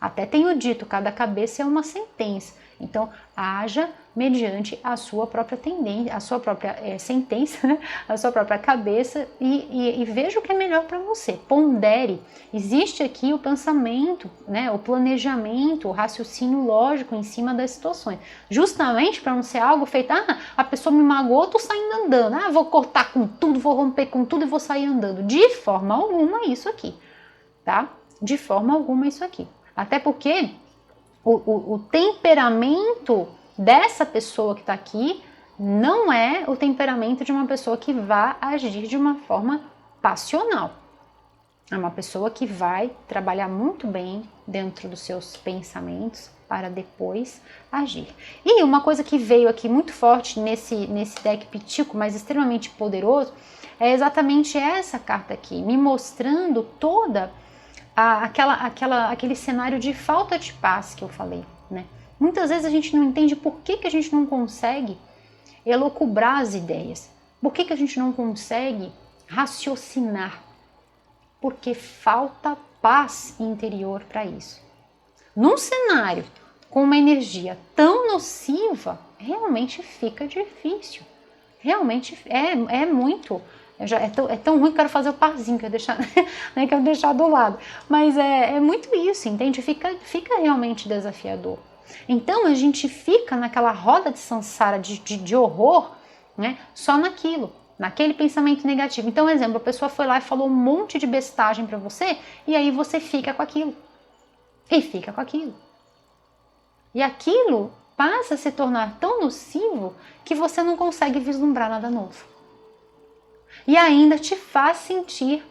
Até tenho dito, cada cabeça é uma sentença. Então, haja mediante a sua própria tendência, a sua própria sentença, né? A sua própria cabeça e veja o que é melhor para você. Pondere. Existe aqui o pensamento, né? O planejamento, o raciocínio lógico em cima das situações. Justamente para não ser algo feito, a pessoa me magoou, tô saindo andando. Vou cortar com tudo, vou romper com tudo e vou sair andando. De forma alguma isso aqui, tá? De forma alguma isso aqui. Até porque o temperamento dessa pessoa que está aqui não é o temperamento de uma pessoa que vai agir de uma forma passional. É uma pessoa que vai trabalhar muito bem dentro dos seus pensamentos para depois agir. E uma coisa que veio aqui muito forte nesse deck Pitico, mas extremamente poderoso, é exatamente essa carta aqui, me mostrando toda aquele cenário de falta de paz que eu falei, né? Muitas vezes a gente não entende por que a gente não consegue elocubrar as ideias, por que a gente não consegue raciocinar, porque falta paz interior para isso. Num cenário com uma energia tão nociva, realmente fica difícil, realmente é muito... É tão ruim que eu quero fazer o parzinho, que eu deixar, né, que eu deixar do lado. Mas é muito isso, entende? Fica realmente desafiador. Então a gente fica naquela roda de sansara de horror, né, só naquele pensamento negativo. Então, exemplo, a pessoa foi lá e falou um monte de bestagem para você, e aí você fica com aquilo. E fica com aquilo. E aquilo passa a se tornar tão nocivo que você não consegue vislumbrar nada novo. E ainda te faz sentir,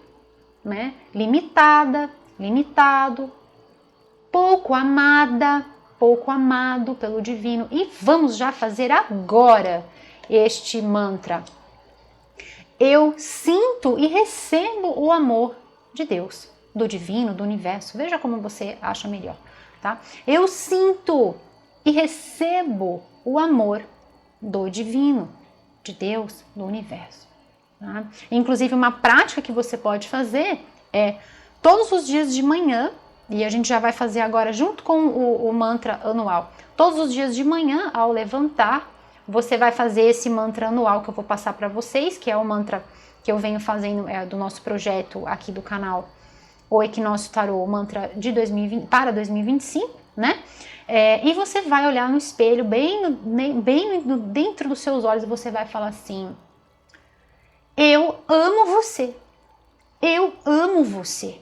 né, limitada, limitado, pouco amada, pouco amado pelo divino. E vamos já fazer agora este mantra. Eu sinto e recebo o amor de Deus, do divino, do universo. Veja como você acha melhor, tá? Eu sinto e recebo o amor do divino, de Deus, do universo. Tá? Inclusive, uma prática que você pode fazer é todos os dias de manhã, e a gente já vai fazer agora junto com o mantra anual. Todos os dias de manhã, ao levantar, você vai fazer esse mantra anual que eu vou passar para vocês, que é o mantra que eu venho fazendo do nosso projeto aqui do canal, o Equinócio Tarô, o mantra de 2020, para 2025, né? E você vai olhar no espelho, dentro dos seus olhos, você vai falar assim: eu amo você, eu amo você,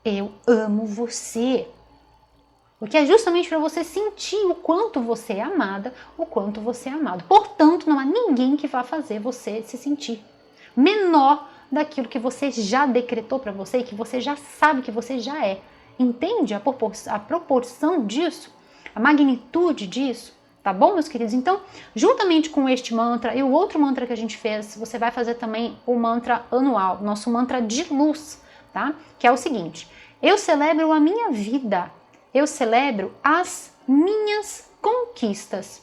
eu amo você. Porque é justamente para você sentir o quanto você é amada, o quanto você é amado. Portanto, não há ninguém que vá fazer você se sentir menor daquilo que você já decretou para você e que você já sabe que você já é. Entende a proporção disso? A magnitude disso? Tá bom, meus queridos? Então, juntamente com este mantra e o outro mantra que a gente fez, você vai fazer também o mantra anual, nosso mantra de luz, tá? Que é o seguinte: eu celebro a minha vida. Eu celebro as minhas conquistas.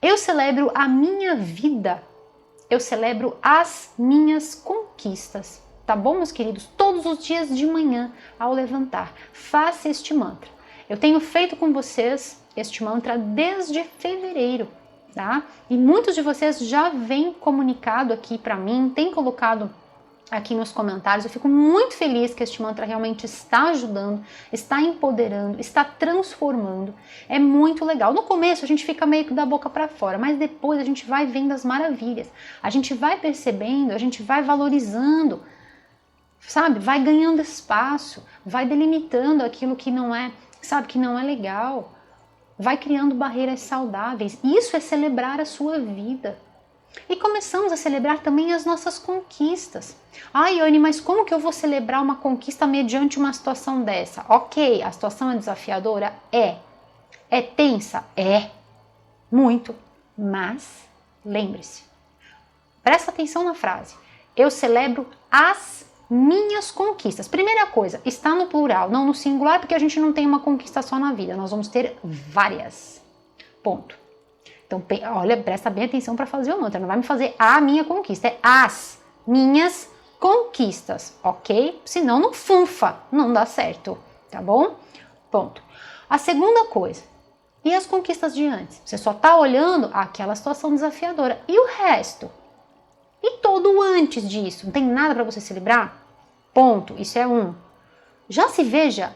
Eu celebro a minha vida. Eu celebro as minhas conquistas. Tá bom, meus queridos? Todos os dias de manhã, ao levantar, faça este mantra. Eu tenho feito com vocês este mantra desde fevereiro, tá? E muitos de vocês já vêm comunicado aqui para mim, têm colocado aqui nos comentários. Eu fico muito feliz que este mantra realmente está ajudando, está empoderando, está transformando. É muito legal. No começo a gente fica meio que da boca para fora, mas depois a gente vai vendo as maravilhas. A gente vai percebendo, a gente vai valorizando, sabe? Vai ganhando espaço, vai delimitando aquilo que não é, sabe, que não é legal. Vai criando barreiras saudáveis. Isso é celebrar a sua vida. E começamos a celebrar também as nossas conquistas. Ai, Anne, mas como que eu vou celebrar uma conquista mediante uma situação dessa? Ok, a situação é desafiadora? É. É tensa? É. Muito. Mas, lembre-se, presta atenção na frase. Eu celebro as minhas conquistas. Primeira coisa, está no plural, não no singular, porque a gente não tem uma conquista só na vida. Nós vamos ter várias. Ponto. Então, olha, presta bem atenção para fazer o mantra. Não vai me fazer a minha conquista, é as minhas conquistas, ok? Senão não funfa, não dá certo, tá bom? Ponto. A segunda coisa, e as conquistas de antes? Você só tá olhando aquela situação desafiadora. E o resto? E todo o antes disso? Não tem nada para você celebrar? Ponto. Isso é um. Já se veja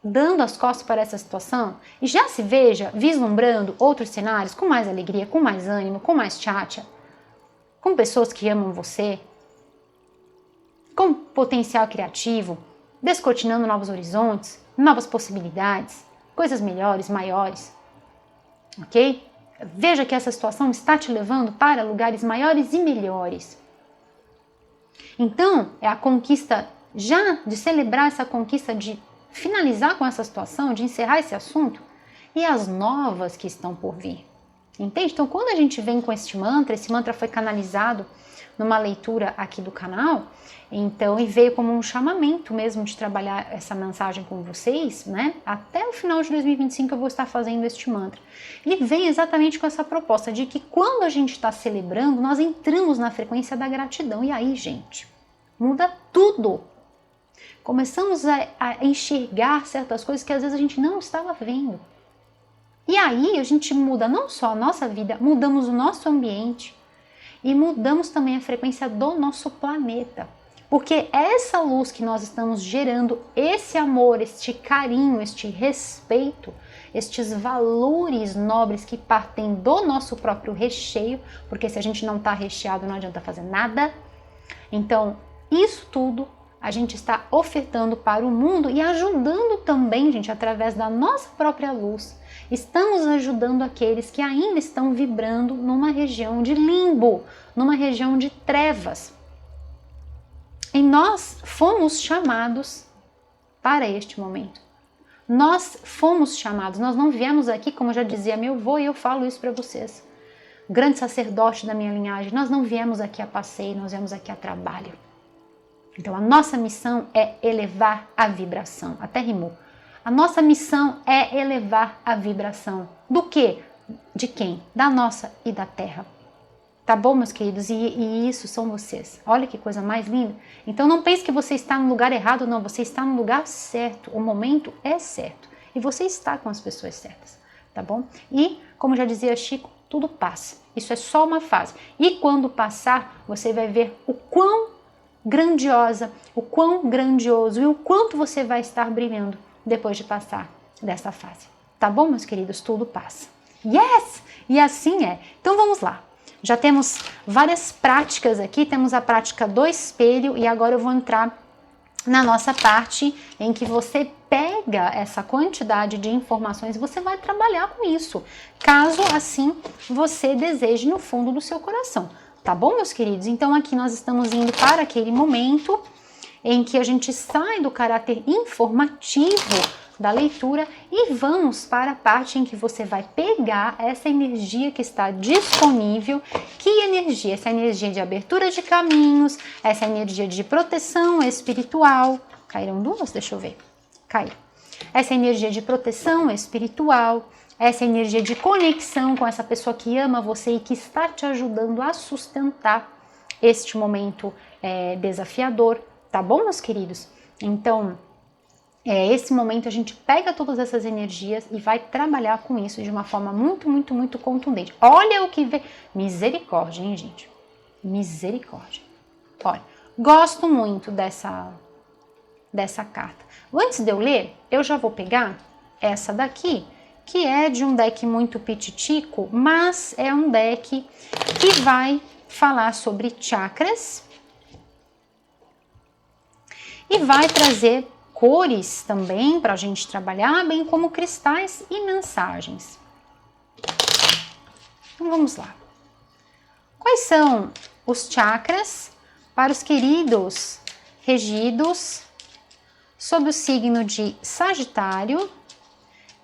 dando as costas para essa situação e já se veja vislumbrando outros cenários com mais alegria, com mais ânimo, com mais chátia, com pessoas que amam você, com potencial criativo, descortinando novos horizontes, novas possibilidades, coisas melhores, maiores, ok? Veja que essa situação está te levando para lugares maiores e melhores. Então, é a conquista já de celebrar essa conquista, de finalizar com essa situação, de encerrar esse assunto, e as novas que estão por vir. Entende? Então, quando a gente vem com esse mantra foi canalizado numa leitura aqui do canal, então, e veio como um chamamento mesmo de trabalhar essa mensagem com vocês, né? Até o final de 2025 eu vou estar fazendo este mantra. Ele vem exatamente com essa proposta de que quando a gente está celebrando, nós entramos na frequência da gratidão. E aí, gente, muda tudo. Começamos a enxergar certas coisas que às vezes a gente não estava vendo. E aí a gente muda não só a nossa vida, mudamos o nosso ambiente e mudamos também a frequência do nosso planeta. Porque essa luz que nós estamos gerando, esse amor, este carinho, este respeito, estes valores nobres que partem do nosso próprio recheio, porque se a gente não está recheado não adianta fazer nada. Então, isso tudo a gente está ofertando para o mundo e ajudando também, gente, através da nossa própria luz. Estamos ajudando aqueles que ainda estão vibrando numa região de limbo, numa região de trevas. E nós fomos chamados para este momento. Nós fomos chamados, nós não viemos aqui, como já dizia meu avô, e eu falo isso para vocês. Grande sacerdote da minha linhagem, nós não viemos aqui a passeio, nós viemos aqui a trabalho. Então a nossa missão é elevar a vibração, até rimou. A nossa missão é elevar a vibração. Do quê? De quem? Da nossa e da Terra. Tá bom, meus queridos? E isso são vocês. Olha que coisa mais linda. Então não pense que você está no lugar errado, não. Você está no lugar certo. O momento é certo. E você está com as pessoas certas. Tá bom? E, como já dizia Chico, tudo passa. Isso é só uma fase. E quando passar, você vai ver o quão grandiosa, o quão grandioso e o quanto você vai estar brilhando depois de passar dessa fase. Tá bom, meus queridos? Tudo passa. Yes! E assim é. Então vamos lá. Já temos várias práticas aqui, temos a prática do espelho e agora eu vou entrar na nossa parte em que você pega essa quantidade de informações e você vai trabalhar com isso, caso assim você deseje no fundo do seu coração. Tá bom, meus queridos? Então aqui nós estamos indo para aquele momento em que a gente sai do caráter informativo da leitura e vamos para a parte em que você vai pegar essa energia que está disponível. Que energia? Essa energia de abertura de caminhos, essa energia de proteção espiritual. Caíram duas? Deixa eu ver. Caiu. Essa energia de proteção espiritual, essa energia de conexão com essa pessoa que ama você e que está te ajudando a sustentar este momento desafiador. Tá bom, meus queridos? Então, esse momento a gente pega todas essas energias e vai trabalhar com isso de uma forma muito, muito, muito contundente. Olha o que vem. Misericórdia, hein, gente? Misericórdia. Olha, gosto muito dessa carta. Antes de eu ler, eu já vou pegar essa daqui, que é de um deck muito pititico, mas é um deck que vai falar sobre chakras e vai trazer cores também para a gente trabalhar, bem como cristais e mensagens. Então vamos lá. Quais são os chakras para os queridos regidos sob o signo de Sagitário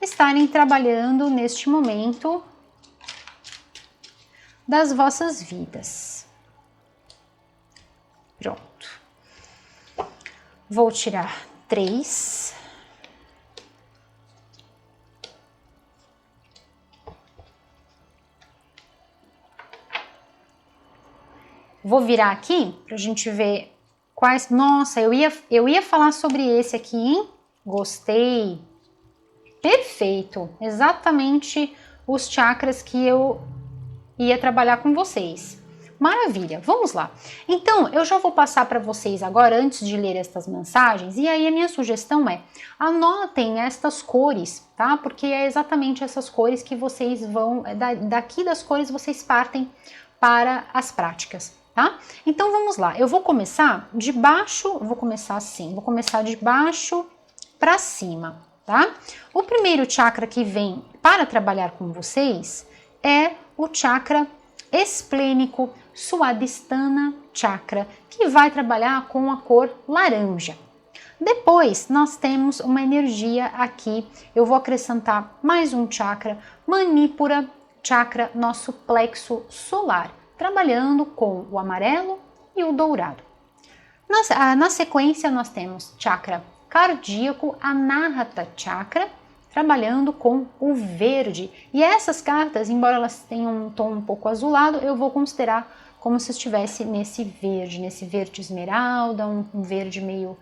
estarem trabalhando neste momento das vossas vidas? Pronto. Vou tirar 3. Vou virar aqui para a gente ver quais... Nossa, eu ia falar sobre esse aqui, hein? Gostei. Perfeito. Exatamente os chakras que eu ia trabalhar com vocês. Maravilha, vamos lá. Então, eu já vou passar para vocês agora, antes de ler estas mensagens, e aí a minha sugestão é, anotem estas cores, tá? Porque é exatamente essas cores que vocês vão, daqui das cores vocês partem para as práticas, tá? Então, vamos lá. Eu vou começar de baixo, vou começar de baixo para cima, tá? O primeiro chakra que vem para trabalhar com vocês é o chakra esplênico Swadhisthana Chakra, que vai trabalhar com a cor laranja. Depois nós temos uma energia aqui, eu vou acrescentar mais um chakra, Manipura Chakra, nosso plexo solar, trabalhando com o amarelo e o dourado. Na sequência nós temos chakra cardíaco, Anahata Chakra, trabalhando com o verde. E essas cartas, embora elas tenham um tom um pouco azulado, eu vou considerar como se estivesse nesse verde esmeralda, um verde meio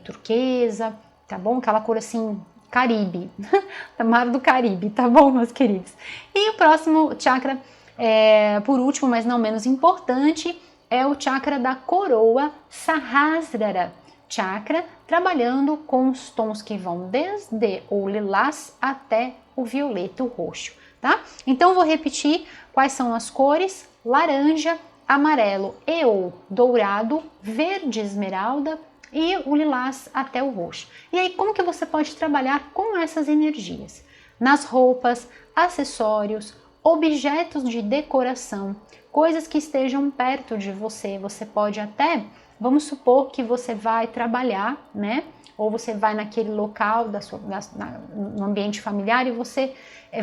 turquesa, tá bom? Aquela cor assim, Caribe, mar do Caribe, tá bom, meus queridos? E o próximo chakra, por último, mas não menos importante, é o chakra da coroa, Sahasrara Chakra, trabalhando com os tons que vão desde o lilás até o violeta, o roxo, tá? Então, vou repetir quais são as cores: laranja, amarelo e ou dourado, verde esmeralda, e o lilás até o roxo. E aí, como que você pode trabalhar com essas energias? Nas roupas, acessórios, objetos de decoração, coisas que estejam perto de você. Você pode até, vamos supor que você vai trabalhar, né? Ou você vai naquele local no ambiente familiar e você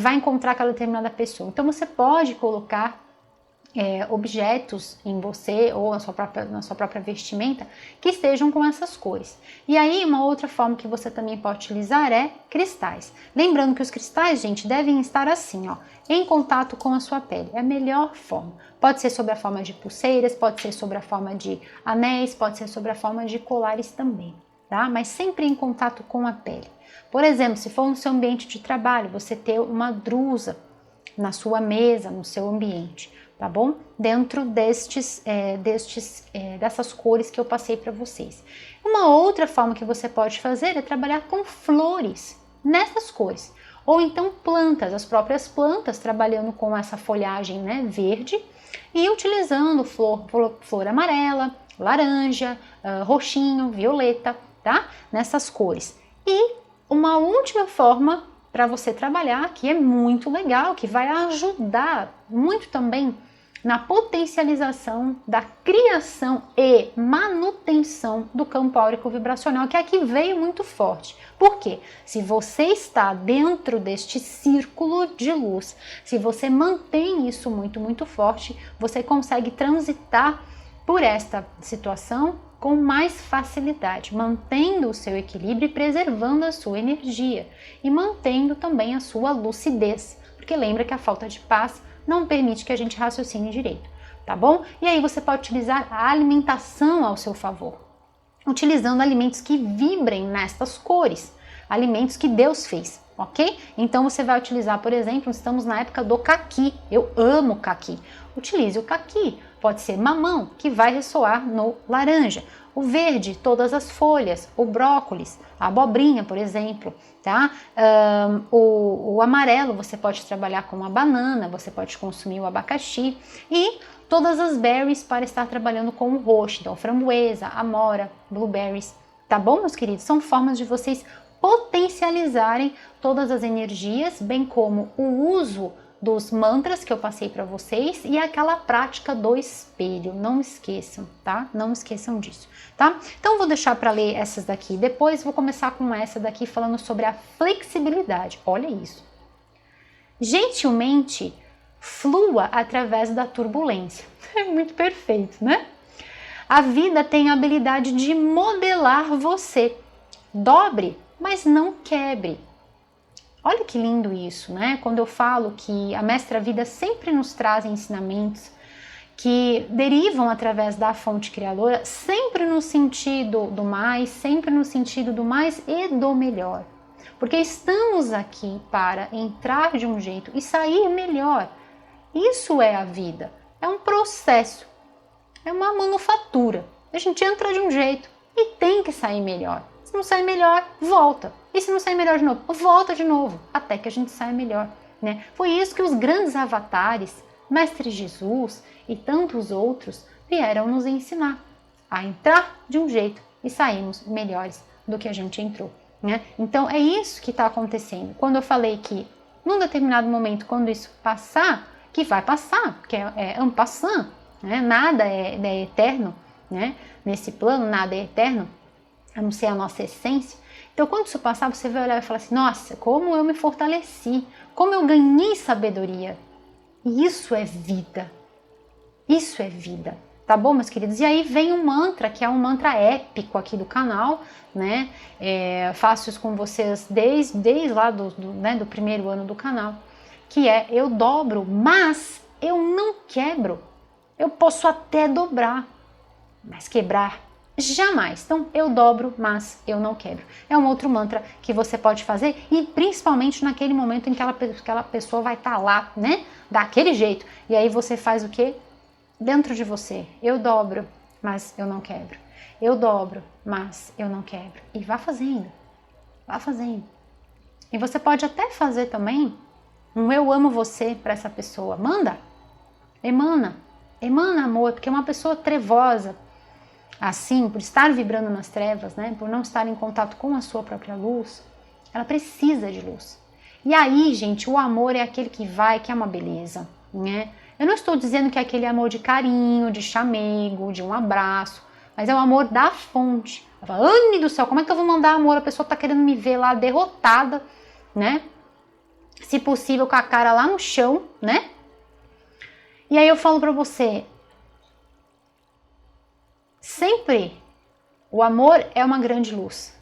vai encontrar aquela determinada pessoa. Então você pode colocar objetos em você ou na sua própria vestimenta que estejam com essas cores. E aí uma outra forma que você também pode utilizar é cristais. Lembrando que os cristais, gente, devem estar assim, ó, em contato com a sua pele. É a melhor forma. Pode ser sob a forma de pulseiras, pode ser sobre a forma de anéis, pode ser sobre a forma de colares também, tá? Mas sempre em contato com a pele. Por exemplo, se for no seu ambiente de trabalho, você ter uma drusa na sua mesa, no seu ambiente, tá bom? Dentro dessas cores que eu passei para vocês. Uma outra forma que você pode fazer é trabalhar com flores nessas cores. Ou então plantas, as próprias plantas, trabalhando com essa folhagem, né, verde e utilizando flor amarela, laranja, roxinho, violeta, tá? Nessas cores. E uma última forma para você trabalhar, que é muito legal, que vai ajudar muito também na potencialização da criação e manutenção do campo áurico vibracional, que aqui veio muito forte. Por quê? Se você está dentro deste círculo de luz, se você mantém isso muito forte, você consegue transitar por esta situação com mais facilidade, mantendo o seu equilíbrio e preservando a sua energia e mantendo também a sua lucidez, porque lembra que a falta de paz não permite que a gente raciocine direito, tá bom? E aí você pode utilizar a alimentação ao seu favor, utilizando alimentos que vibrem nestas cores, alimentos que Deus fez, ok? Então você vai utilizar, por exemplo, estamos na época do caqui, eu amo caqui, utilize o caqui, pode ser mamão, que vai ressoar no laranja, o verde, todas as folhas, o brócolis, a abobrinha, por exemplo, tá? O amarelo você pode trabalhar com a banana, você pode consumir o abacaxi e todas as berries para estar trabalhando com o roxo, então framboesa, amora, blueberries, tá bom, meus queridos? São formas de vocês potencializarem todas as energias, bem como o uso dos mantras que eu passei para vocês e aquela prática do espelho, não esqueçam, tá? Não esqueçam disso, tá? Então vou deixar para ler essas daqui, depois vou começar com essa daqui falando sobre a flexibilidade, olha isso. Gentilmente flua através da turbulência, é muito perfeito, né? A vida tem a habilidade de modelar você, dobre, mas não quebre. Olha que lindo isso, né? Quando eu falo que a Mestra Vida sempre nos traz ensinamentos que derivam através da fonte criadora, sempre no sentido do mais, sempre no sentido do mais e do melhor. Porque estamos aqui para entrar de um jeito e sair melhor. Isso é a vida, é um processo, é uma manufatura. A gente entra de um jeito e tem que sair melhor. Se não sair melhor, volta. E se não sair melhor de novo, volta de novo, até que a gente saia melhor, né? Foi isso que os grandes avatares, Mestre Jesus e tantos outros vieram nos ensinar, a entrar de um jeito e sairmos melhores do que a gente entrou, né? Então é isso que está acontecendo. Quando eu falei que num determinado momento, quando isso passar, que vai passar, porque é en passant, né? Nada é eterno, né? Nesse plano nada é eterno, a não ser a nossa essência. Então, quando isso passar, você vai olhar e falar assim, nossa, como eu me fortaleci, como eu ganhei sabedoria. E isso é vida. Isso é vida. Tá bom, meus queridos? E aí vem um mantra, que é um mantra épico aqui do canal, né? Faço isso com vocês desde lá do primeiro ano do canal, que é, eu dobro, mas eu não quebro. Eu posso até dobrar, mas quebrar jamais. Então, eu dobro, mas eu não quebro. É um outro mantra que você pode fazer e principalmente naquele momento em que aquela pessoa vai estar lá, né? Daquele jeito. E aí você faz o quê? Dentro de você. Eu dobro, mas eu não quebro. Eu dobro, mas eu não quebro. E vá fazendo. Vá fazendo. E você pode até fazer também um eu amo você para essa pessoa. Manda. Emana amor, porque é uma pessoa trevosa. assim, por estar vibrando nas trevas, né, por não estar em contato com a sua própria luz, ela precisa de luz. E aí, gente, o amor é aquele que vai, que é uma beleza, né? Eu não estou dizendo que é aquele amor de carinho, de chamego, de um abraço, mas é o amor da fonte. Ela fala, Anne do céu, como é que eu vou mandar amor? A pessoa tá querendo me ver lá derrotada, né? Se possível, com a cara lá no chão, né? E aí eu falo pra você, sempre o amor é uma grande luz.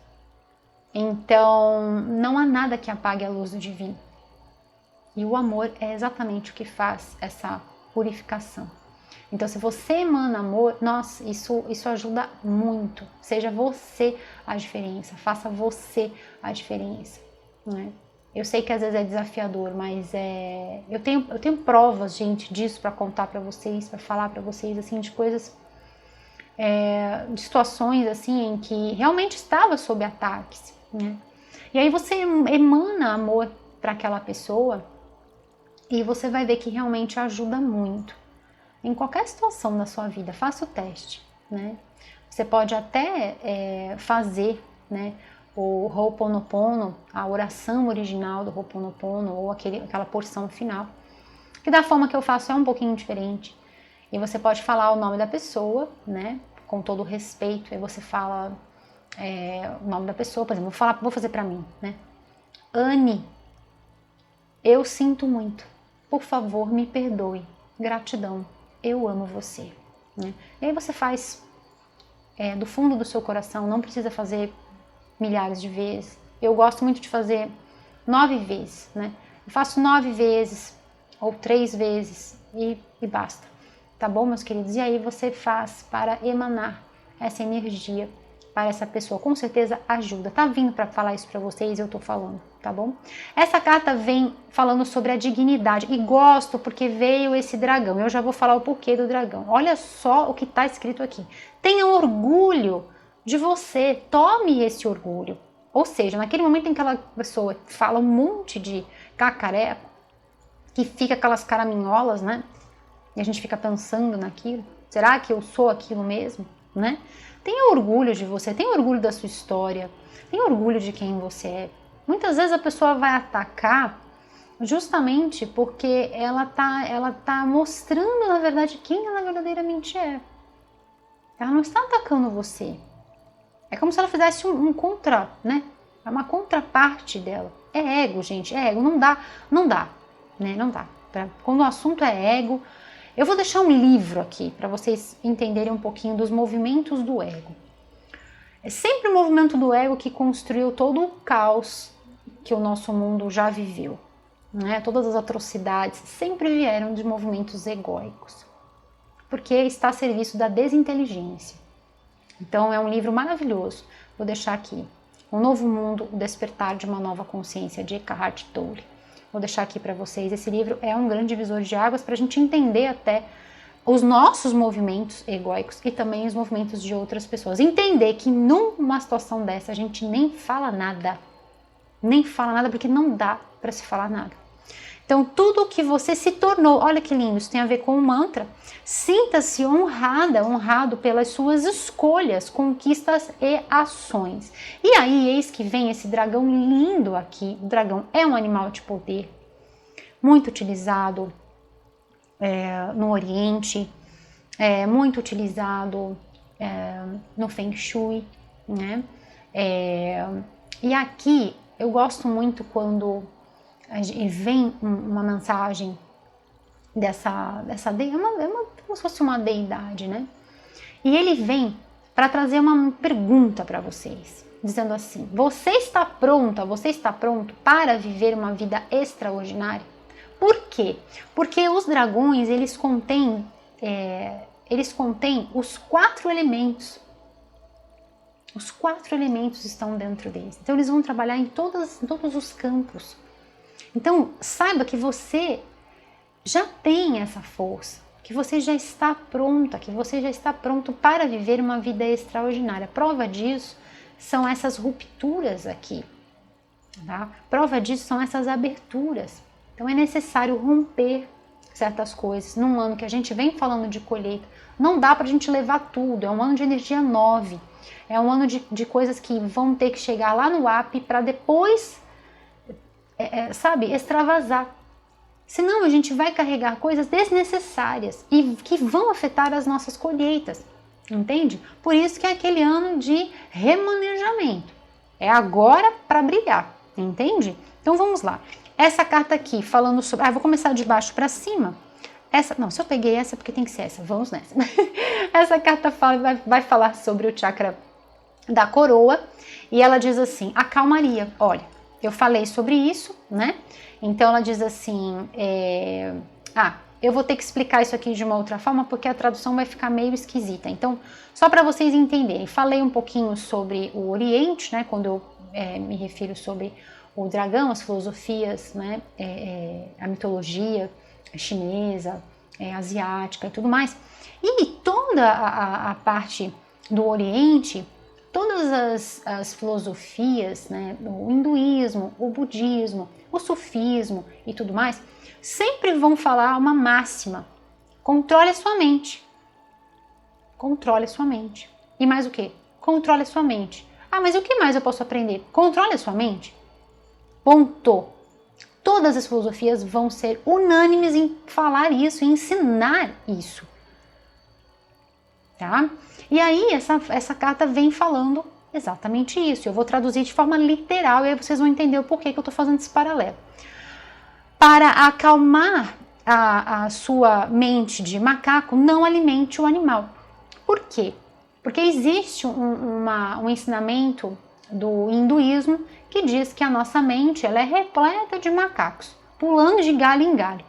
Então, não há nada que apague a luz do divino. E o amor é exatamente o que faz essa purificação. Então, se você emana amor, nossa, isso ajuda muito. Seja você a diferença, faça você a diferença, né? Eu sei que às vezes é desafiador, mas eu tenho provas, gente, disso para contar para vocês, para falar para vocês, assim, de coisas, de situações, assim, em que realmente estava sob ataques, né? E aí você emana amor para aquela pessoa e você vai ver que realmente ajuda muito. Em qualquer situação da sua vida, faça o teste, né? Você pode até fazer, né, o Ho'oponopono, a oração original do Ho'oponopono, ou aquela porção final, que da forma que eu faço é um pouquinho diferente. E você pode falar o nome da pessoa, né, com todo o respeito, e você fala o nome da pessoa, por exemplo, vou fazer pra mim, né? Anne, eu sinto muito, por favor me perdoe, gratidão, eu amo você, né? E aí você faz do fundo do seu coração, não precisa fazer milhares de vezes. Eu gosto muito de fazer 9 vezes, né? Eu faço 9 vezes ou 3 vezes e basta, tá bom, meus queridos? E aí você faz para emanar essa energia para essa pessoa, com certeza ajuda. Tá vindo para falar isso para vocês, eu tô falando, tá bom? Essa carta vem falando sobre a dignidade e gosto porque veio esse dragão. Eu já vou falar o porquê do dragão. Olha só o que tá escrito aqui. Tenha orgulho de você, tome esse orgulho. Ou seja, naquele momento em que aquela pessoa fala um monte de cacareco, que fica aquelas caraminholas, né? E a gente fica pensando naquilo. Será que eu sou aquilo mesmo, né? Tenha orgulho de você, tenha orgulho da sua história, tenha orgulho de quem você é. Muitas vezes a pessoa vai atacar justamente porque ela tá mostrando, na verdade, quem ela verdadeiramente é. Ela não está atacando você. É como se ela fizesse um contra, né? É uma contraparte dela. É ego, gente, é ego. Não dá, né? Não dá. Quando o assunto é ego, eu vou deixar um livro aqui para vocês entenderem um pouquinho dos movimentos do ego. É sempre o movimento do ego que construiu todo o caos que o nosso mundo já viveu, né? Todas as atrocidades sempre vieram de movimentos egóicos, porque está a serviço da desinteligência. Então é um livro maravilhoso, vou deixar aqui. Um Novo Mundo, o Despertar de uma Nova Consciência, de Eckhart Tolle. Vou deixar aqui para vocês. Esse livro é um grande divisor de águas para a gente entender até os nossos movimentos egóicos e também os movimentos de outras pessoas. Entender que numa situação dessa a gente nem fala nada. Nem fala nada porque não dá para se falar nada. Então, tudo que você se tornou, olha que lindo, isso tem a ver com o mantra. Sinta-se honrado pelas suas escolhas, conquistas e ações. E aí, eis que vem esse dragão lindo aqui. O dragão é um animal de poder, muito utilizado no Oriente, muito utilizado no Feng Shui, né? E aqui, eu gosto muito quando vem uma mensagem dessa como se fosse uma deidade, né? E ele vem para trazer uma pergunta para vocês, dizendo assim: você está pronto para viver uma vida extraordinária? Por quê? Porque os dragões, eles contêm os 4 elementos. Os 4 elementos estão dentro deles. Então eles vão trabalhar em todos os campos. Então, saiba que você já tem essa força, que você já está pronta, que você já está pronto para viver uma vida extraordinária. Prova disso são essas rupturas aqui, tá? Prova disso são essas aberturas. Então, é necessário romper, certas coisas, num ano que a gente vem falando de colheita, não dá pra gente levar tudo, é um ano de energia 9, é um ano de coisas que vão ter que chegar lá no ápice para depois, sabe, extravasar. Senão a gente vai carregar coisas desnecessárias e que vão afetar as nossas colheitas, entende? Por isso que é aquele ano de remanejamento, é agora para brilhar, entende? Então vamos lá. Essa carta aqui falando sobre... vou começar de baixo para cima. Não, se eu peguei essa, porque tem que ser essa. Vamos nessa. Essa carta vai falar sobre o chakra da coroa. E ela diz assim, a calmaria. Olha, eu falei sobre isso, né? Então ela diz assim... eu vou ter que explicar isso aqui de uma outra forma, porque a tradução vai ficar meio esquisita. Então, só para vocês entenderem. Falei um pouquinho sobre o Oriente, né? Quando eu me refiro sobre o dragão, as filosofias, né? A mitologia chinesa, asiática e tudo mais. E toda a parte do Oriente, todas as filosofias, né, o hinduísmo, o budismo, o sufismo e tudo mais, sempre vão falar uma máxima: controle a sua mente. Controle a sua mente. E mais o quê? Controle a sua mente. Mas o que mais eu posso aprender? Controle a sua mente. Ponto. Todas as filosofias vão ser unânimes em falar isso, em ensinar isso. Tá? E aí essa carta vem falando exatamente isso. Eu vou traduzir de forma literal e aí vocês vão entender o porquê que eu estou fazendo esse paralelo. Para acalmar a sua mente de macaco, não alimente o animal. Por quê? Porque existe um ensinamento do hinduísmo que diz que a nossa mente ela é repleta de macacos, pulando de galho em galho.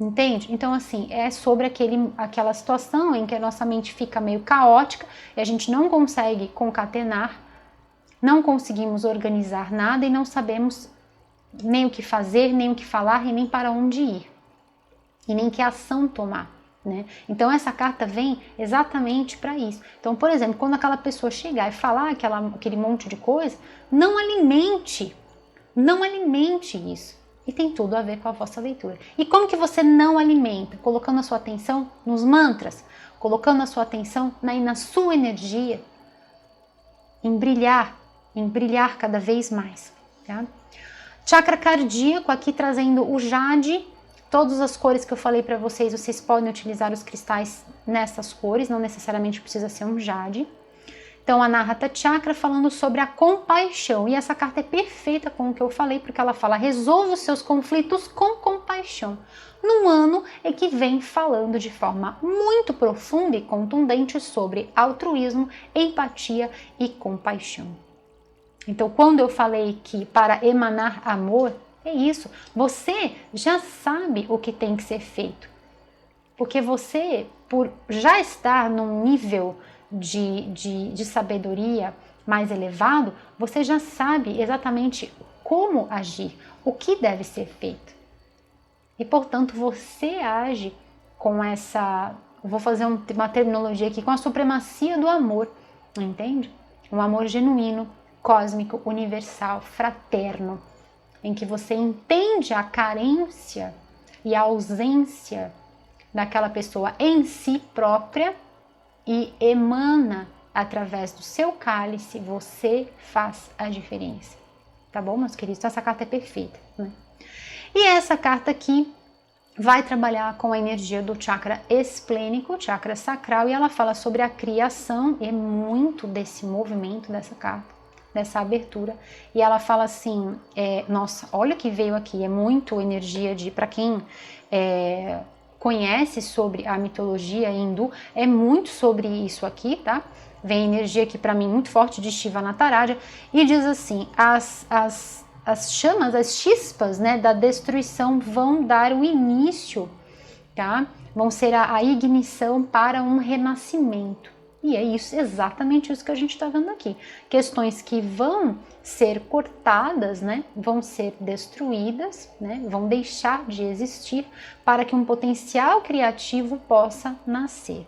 Entende? Então, assim, é sobre aquela situação em que a nossa mente fica meio caótica e a gente não consegue concatenar, não conseguimos organizar nada e não sabemos nem o que fazer, nem o que falar e nem para onde ir. E nem que ação tomar. Né? Então essa carta vem exatamente para isso. Então, por exemplo, quando aquela pessoa chegar e falar aquele monte de coisa, não alimente isso. E tem tudo a ver com a vossa leitura. E como que você não alimenta? Colocando a sua atenção nos mantras, colocando a sua atenção na sua energia, em brilhar cada vez mais. Tá? Chakra cardíaco, aqui trazendo o jade. Todas as cores que eu falei para vocês podem utilizar os cristais nessas cores, não necessariamente precisa ser um jade. Então, a Anahata Chakra falando sobre a compaixão. E essa carta é perfeita com o que eu falei, porque ela fala: resolva os seus conflitos com compaixão. Num ano em que vem falando de forma muito profunda e contundente sobre altruísmo, empatia e compaixão. Então, quando eu falei que para emanar amor, é isso, você já sabe o que tem que ser feito. Porque você, por já estar num nível de sabedoria mais elevado, você já sabe exatamente como agir, o que deve ser feito. E, portanto, você age com essa, vou fazer uma terminologia aqui, com a supremacia do amor, entende? Um amor genuíno, cósmico, universal, fraterno, em que você entende a carência e a ausência daquela pessoa em si própria e emana através do seu cálice, você faz a diferença. Tá bom, meus queridos? Então, essa carta é perfeita, né? E essa carta aqui vai trabalhar com a energia do chakra esplênico, chakra sacral, e ela fala sobre a criação, e é muito desse movimento dessa carta, dessa abertura, e ela fala assim, nossa, olha o que veio aqui, é muito energia para quem conhece sobre a mitologia hindu, é muito sobre isso aqui, tá? Vem energia aqui para mim muito forte de Shiva Nataraja, e diz assim, as chamas, as chispas, né, da destruição vão dar o início, tá? Vão ser a ignição para um renascimento. E é isso, exatamente isso que a gente está vendo aqui. Questões que vão ser cortadas, né? Vão ser destruídas, né? Vão deixar de existir para que um potencial criativo possa nascer.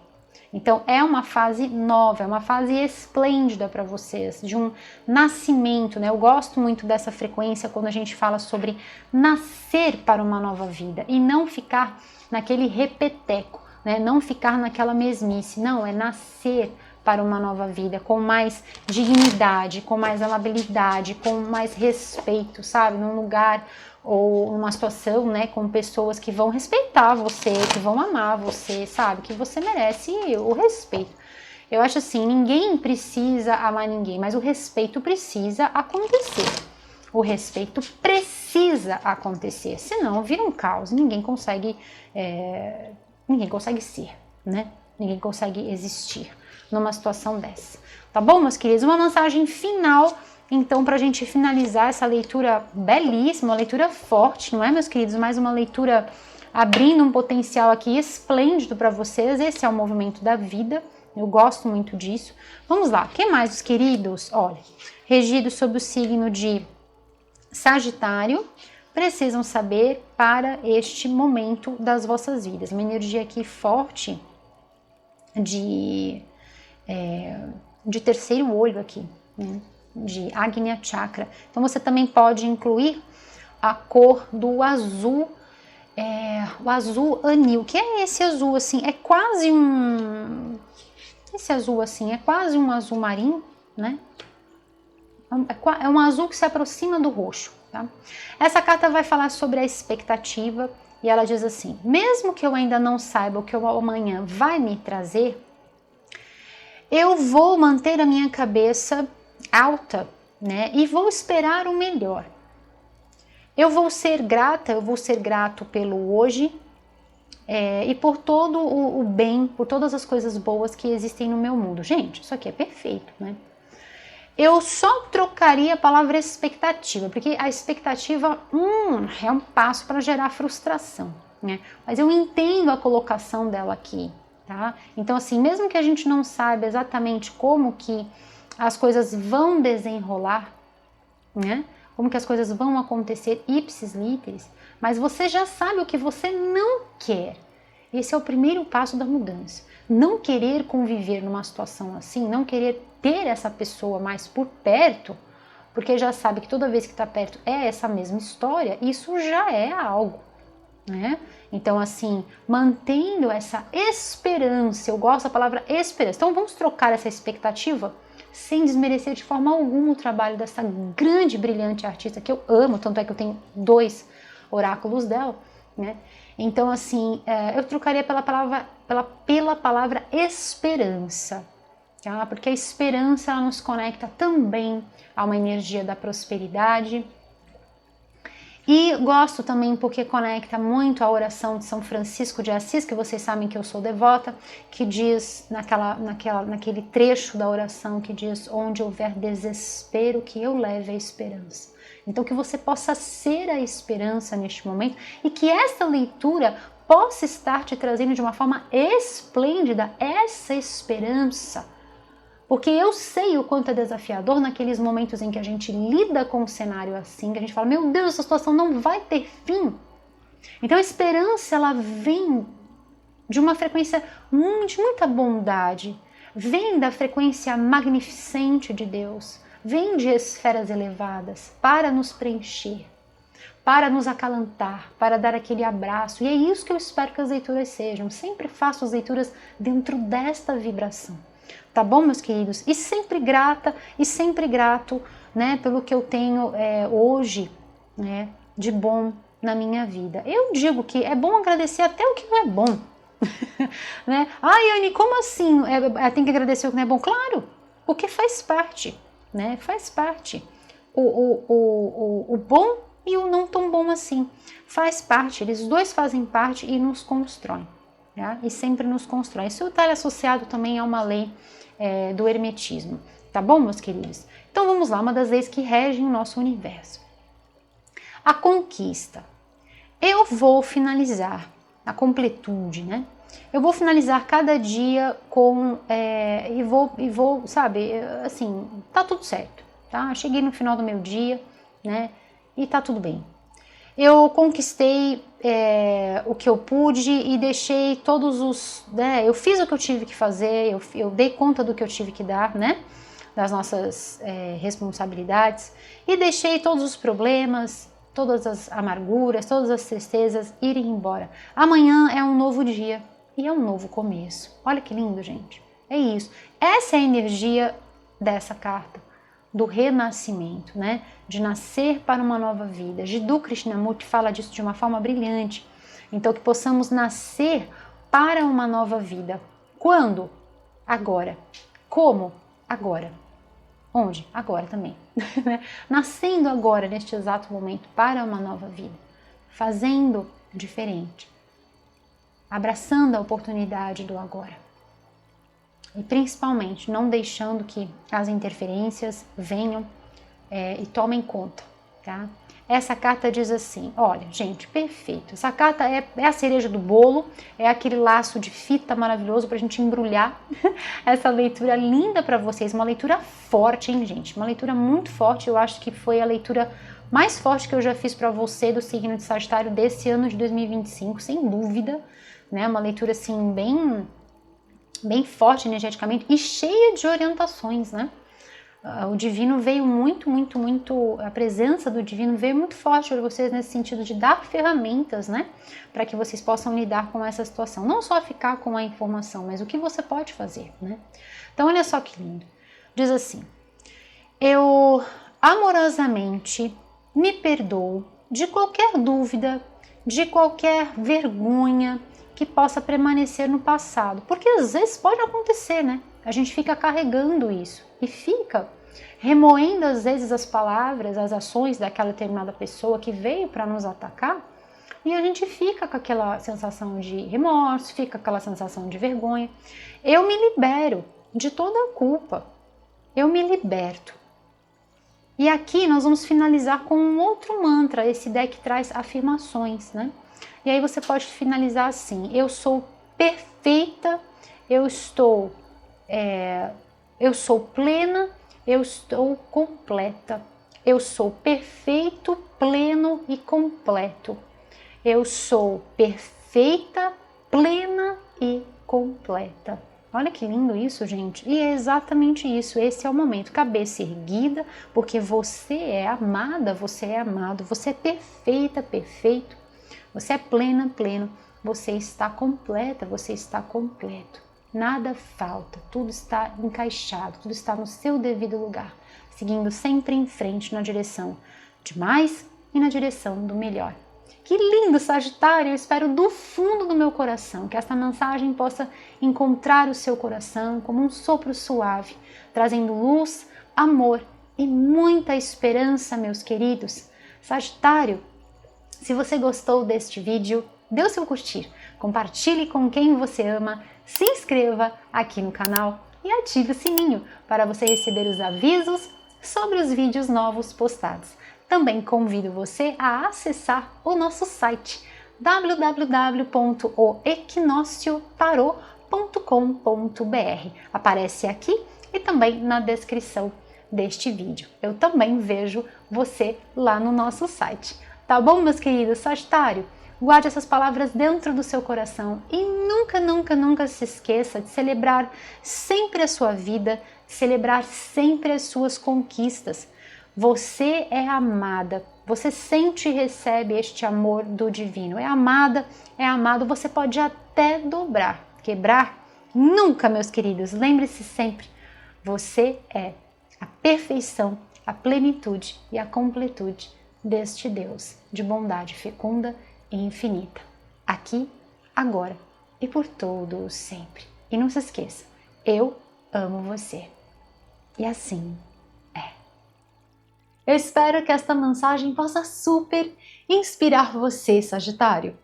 Então é uma fase nova, é uma fase esplêndida para vocês, de um nascimento, né? Eu gosto muito dessa frequência quando a gente fala sobre nascer para uma nova vida e não ficar naquele repeteco, né? Não ficar naquela mesmice, não, é nascer para uma nova vida, com mais dignidade, com mais amabilidade, com mais respeito, sabe? Num lugar ou numa situação, né, com pessoas que vão respeitar você, que vão amar você, sabe? Que você merece o respeito. Eu acho assim, ninguém precisa amar ninguém, mas o respeito precisa acontecer. O respeito precisa acontecer, senão vira um caos, ninguém consegue ser, né? Ninguém consegue existir numa situação dessa. Tá bom, meus queridos? Uma mensagem final, então, para a gente finalizar essa leitura belíssima, uma leitura forte, não é, meus queridos? Mais uma leitura abrindo um potencial aqui esplêndido para vocês. Esse é o movimento da vida, eu gosto muito disso. Vamos lá, o que mais, os queridos? Olha, regidos sob o signo de Sagitário, precisam saber para este momento das vossas vidas. Uma energia aqui forte de terceiro olho aqui, né? De Agnya Chakra. Então você também pode incluir a cor do azul, o azul anil. Que é esse azul assim? É quase um... Esse azul assim, é quase um azul marinho, né? É um azul que se aproxima do roxo, tá? Essa carta vai falar sobre a expectativa e ela diz assim: mesmo que eu ainda não saiba o que o amanhã vai me trazer, eu vou manter a minha cabeça alta, né? E vou esperar o melhor. Eu vou ser grata, eu vou ser grato pelo hoje e por todo o bem, por todas as coisas boas que existem no meu mundo. Gente, isso aqui é perfeito, né? Eu só trocaria a palavra expectativa, porque a expectativa é um passo para gerar frustração, né? Mas eu entendo a colocação dela aqui, tá? Então, assim, mesmo que a gente não saiba exatamente como que as coisas vão desenrolar, né? Como que as coisas vão acontecer ipsis literis, mas você já sabe o que você não quer. Esse é o primeiro passo da mudança. Não querer conviver numa situação assim, não querer ter essa pessoa mais por perto, porque já sabe que toda vez que está perto é essa mesma história, isso já é algo, né? Então, assim, mantendo essa esperança, eu gosto da palavra esperança. Então, vamos trocar essa expectativa sem desmerecer de forma alguma o trabalho dessa grande, brilhante artista que eu amo, tanto é que eu tenho 2 oráculos dela, né? Então, assim, eu trocaria pela palavra esperança, tá? Porque a esperança ela nos conecta também a uma energia da prosperidade. E gosto também porque conecta muito a oração de São Francisco de Assis, que vocês sabem que eu sou devota, que diz naquele trecho da oração que diz: onde houver desespero, que eu leve a esperança. Então que você possa ser a esperança neste momento e que esta leitura possa estar te trazendo de uma forma esplêndida essa esperança. Porque eu sei o quanto é desafiador naqueles momentos em que a gente lida com um cenário assim, que a gente fala, meu Deus, essa situação não vai ter fim. Então a esperança, ela vem de uma frequência de muita bondade, vem da frequência magnificente de Deus, vem de esferas elevadas para nos preencher, para nos acalentar, para dar aquele abraço. E é isso que eu espero que as leituras sejam. Sempre faço as leituras dentro desta vibração. Tá bom, meus queridos? E sempre grata e sempre grato, né, pelo que eu tenho hoje, né, de bom na minha vida. Eu digo que é bom agradecer até o que não é bom. Né? Ai, Anne, como assim? Tem que agradecer o que não é bom? Claro, porque faz parte, né? Faz parte. O bom e o não tão bom assim. Faz parte, eles dois fazem parte e nos constroem. Tá? E sempre nos constrói. Isso está associado também a uma lei do hermetismo, tá bom, meus queridos? Então vamos lá, uma das leis que regem o nosso universo. A conquista. Eu vou finalizar a completude, né? Eu vou finalizar cada dia com e vou, sabe, assim, tá tudo certo, tá? Cheguei no final do meu dia, né? E tá tudo bem. eu conquistei o que eu pude e deixei todos os... eu fiz o que eu tive que fazer, eu dei conta do que eu tive que dar, né? Das nossas responsabilidades, e deixei todos os problemas, todas as amarguras, todas as tristezas irem embora. Amanhã é um novo dia e é um novo começo. Olha que lindo, gente. É isso. Essa é a energia dessa carta, do renascimento, né? De nascer para uma nova vida. Jiddu Krishnamurti fala disso de uma forma brilhante. Então, que possamos nascer para uma nova vida. Quando? Agora. Como? Agora. Onde? Agora também. Nascendo agora, neste exato momento, para uma nova vida. Fazendo diferente. Abraçando a oportunidade do agora. E principalmente não deixando que as interferências venham e tomem conta, tá? Essa carta diz assim, olha, gente, perfeito. Essa carta é a cereja do bolo, é aquele laço de fita maravilhoso pra gente embrulhar essa leitura linda para vocês. Uma leitura forte, hein, gente? Uma leitura muito forte. Eu acho que foi a leitura mais forte que eu já fiz para você do signo de Sagitário desse ano de 2025, sem dúvida, né? Uma leitura, assim, bem forte energeticamente e cheia de orientações, né? O divino veio muito, a presença do divino veio muito forte para vocês nesse sentido de dar ferramentas, né? Para que vocês possam lidar com essa situação. Não só ficar com a informação, mas o que você pode fazer, né? Então, olha só que lindo. Diz assim, eu amorosamente me perdoo de qualquer dúvida, de qualquer vergonha que possa permanecer no passado. Porque às vezes pode acontecer, né? A gente fica carregando isso e fica remoendo às vezes as palavras, as ações daquela determinada pessoa que veio para nos atacar e a gente fica com aquela sensação de remorso, fica com aquela sensação de vergonha. Eu me libero de toda a culpa, eu me liberto. E aqui nós vamos finalizar com um outro mantra, esse deck traz afirmações, né? E aí você pode finalizar assim, eu sou perfeita, eu sou plena, eu estou completa. Eu sou perfeito, pleno e completo. Eu sou perfeita, plena e completa. Olha que lindo isso, gente. E é exatamente isso. Esse é o momento. Cabeça erguida, porque você é amada, você é amado, você é perfeita, perfeito. Você é plena, pleno. Você está completa, você está completo. Nada falta, tudo está encaixado, tudo está no seu devido lugar, seguindo sempre em frente na direção de mais e na direção do melhor. Que lindo, Sagitário! Eu espero do fundo do meu coração que esta mensagem possa encontrar o seu coração como um sopro suave, trazendo luz, amor e muita esperança, meus queridos. Sagitário, se você gostou deste vídeo, dê o seu curtir, compartilhe com quem você ama, se inscreva aqui no canal e ative o sininho para você receber os avisos sobre os vídeos novos postados. Também convido você a acessar o nosso site www.equinociotarot.com.br. Aparece aqui e também na descrição deste vídeo. Eu também vejo você lá no nosso site. Tá bom, meus queridos? Sagitário, guarde essas palavras dentro do seu coração e nunca se esqueça de celebrar sempre a sua vida, celebrar sempre as suas conquistas. Você é amada, você sente e recebe este amor do divino. É amada, é amado, você pode até dobrar, quebrar. Nunca, meus queridos, lembre-se sempre, você é a perfeição, a plenitude e a completude deste Deus de bondade fecunda e infinita, aqui, agora e por todo sempre. E não se esqueça, eu amo você. E assim é. Eu espero que esta mensagem possa super inspirar você, Sagitário.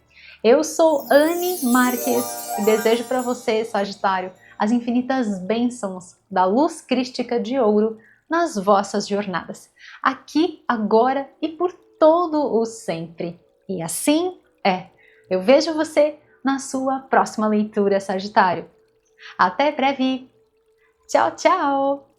Eu sou Anne Marques e desejo para você, Sagitário, as infinitas bênçãos da luz crística de ouro nas vossas jornadas, aqui, agora e por todo o sempre. E assim é. Eu vejo você na sua próxima leitura, Sagitário. Até breve. Tchau, tchau!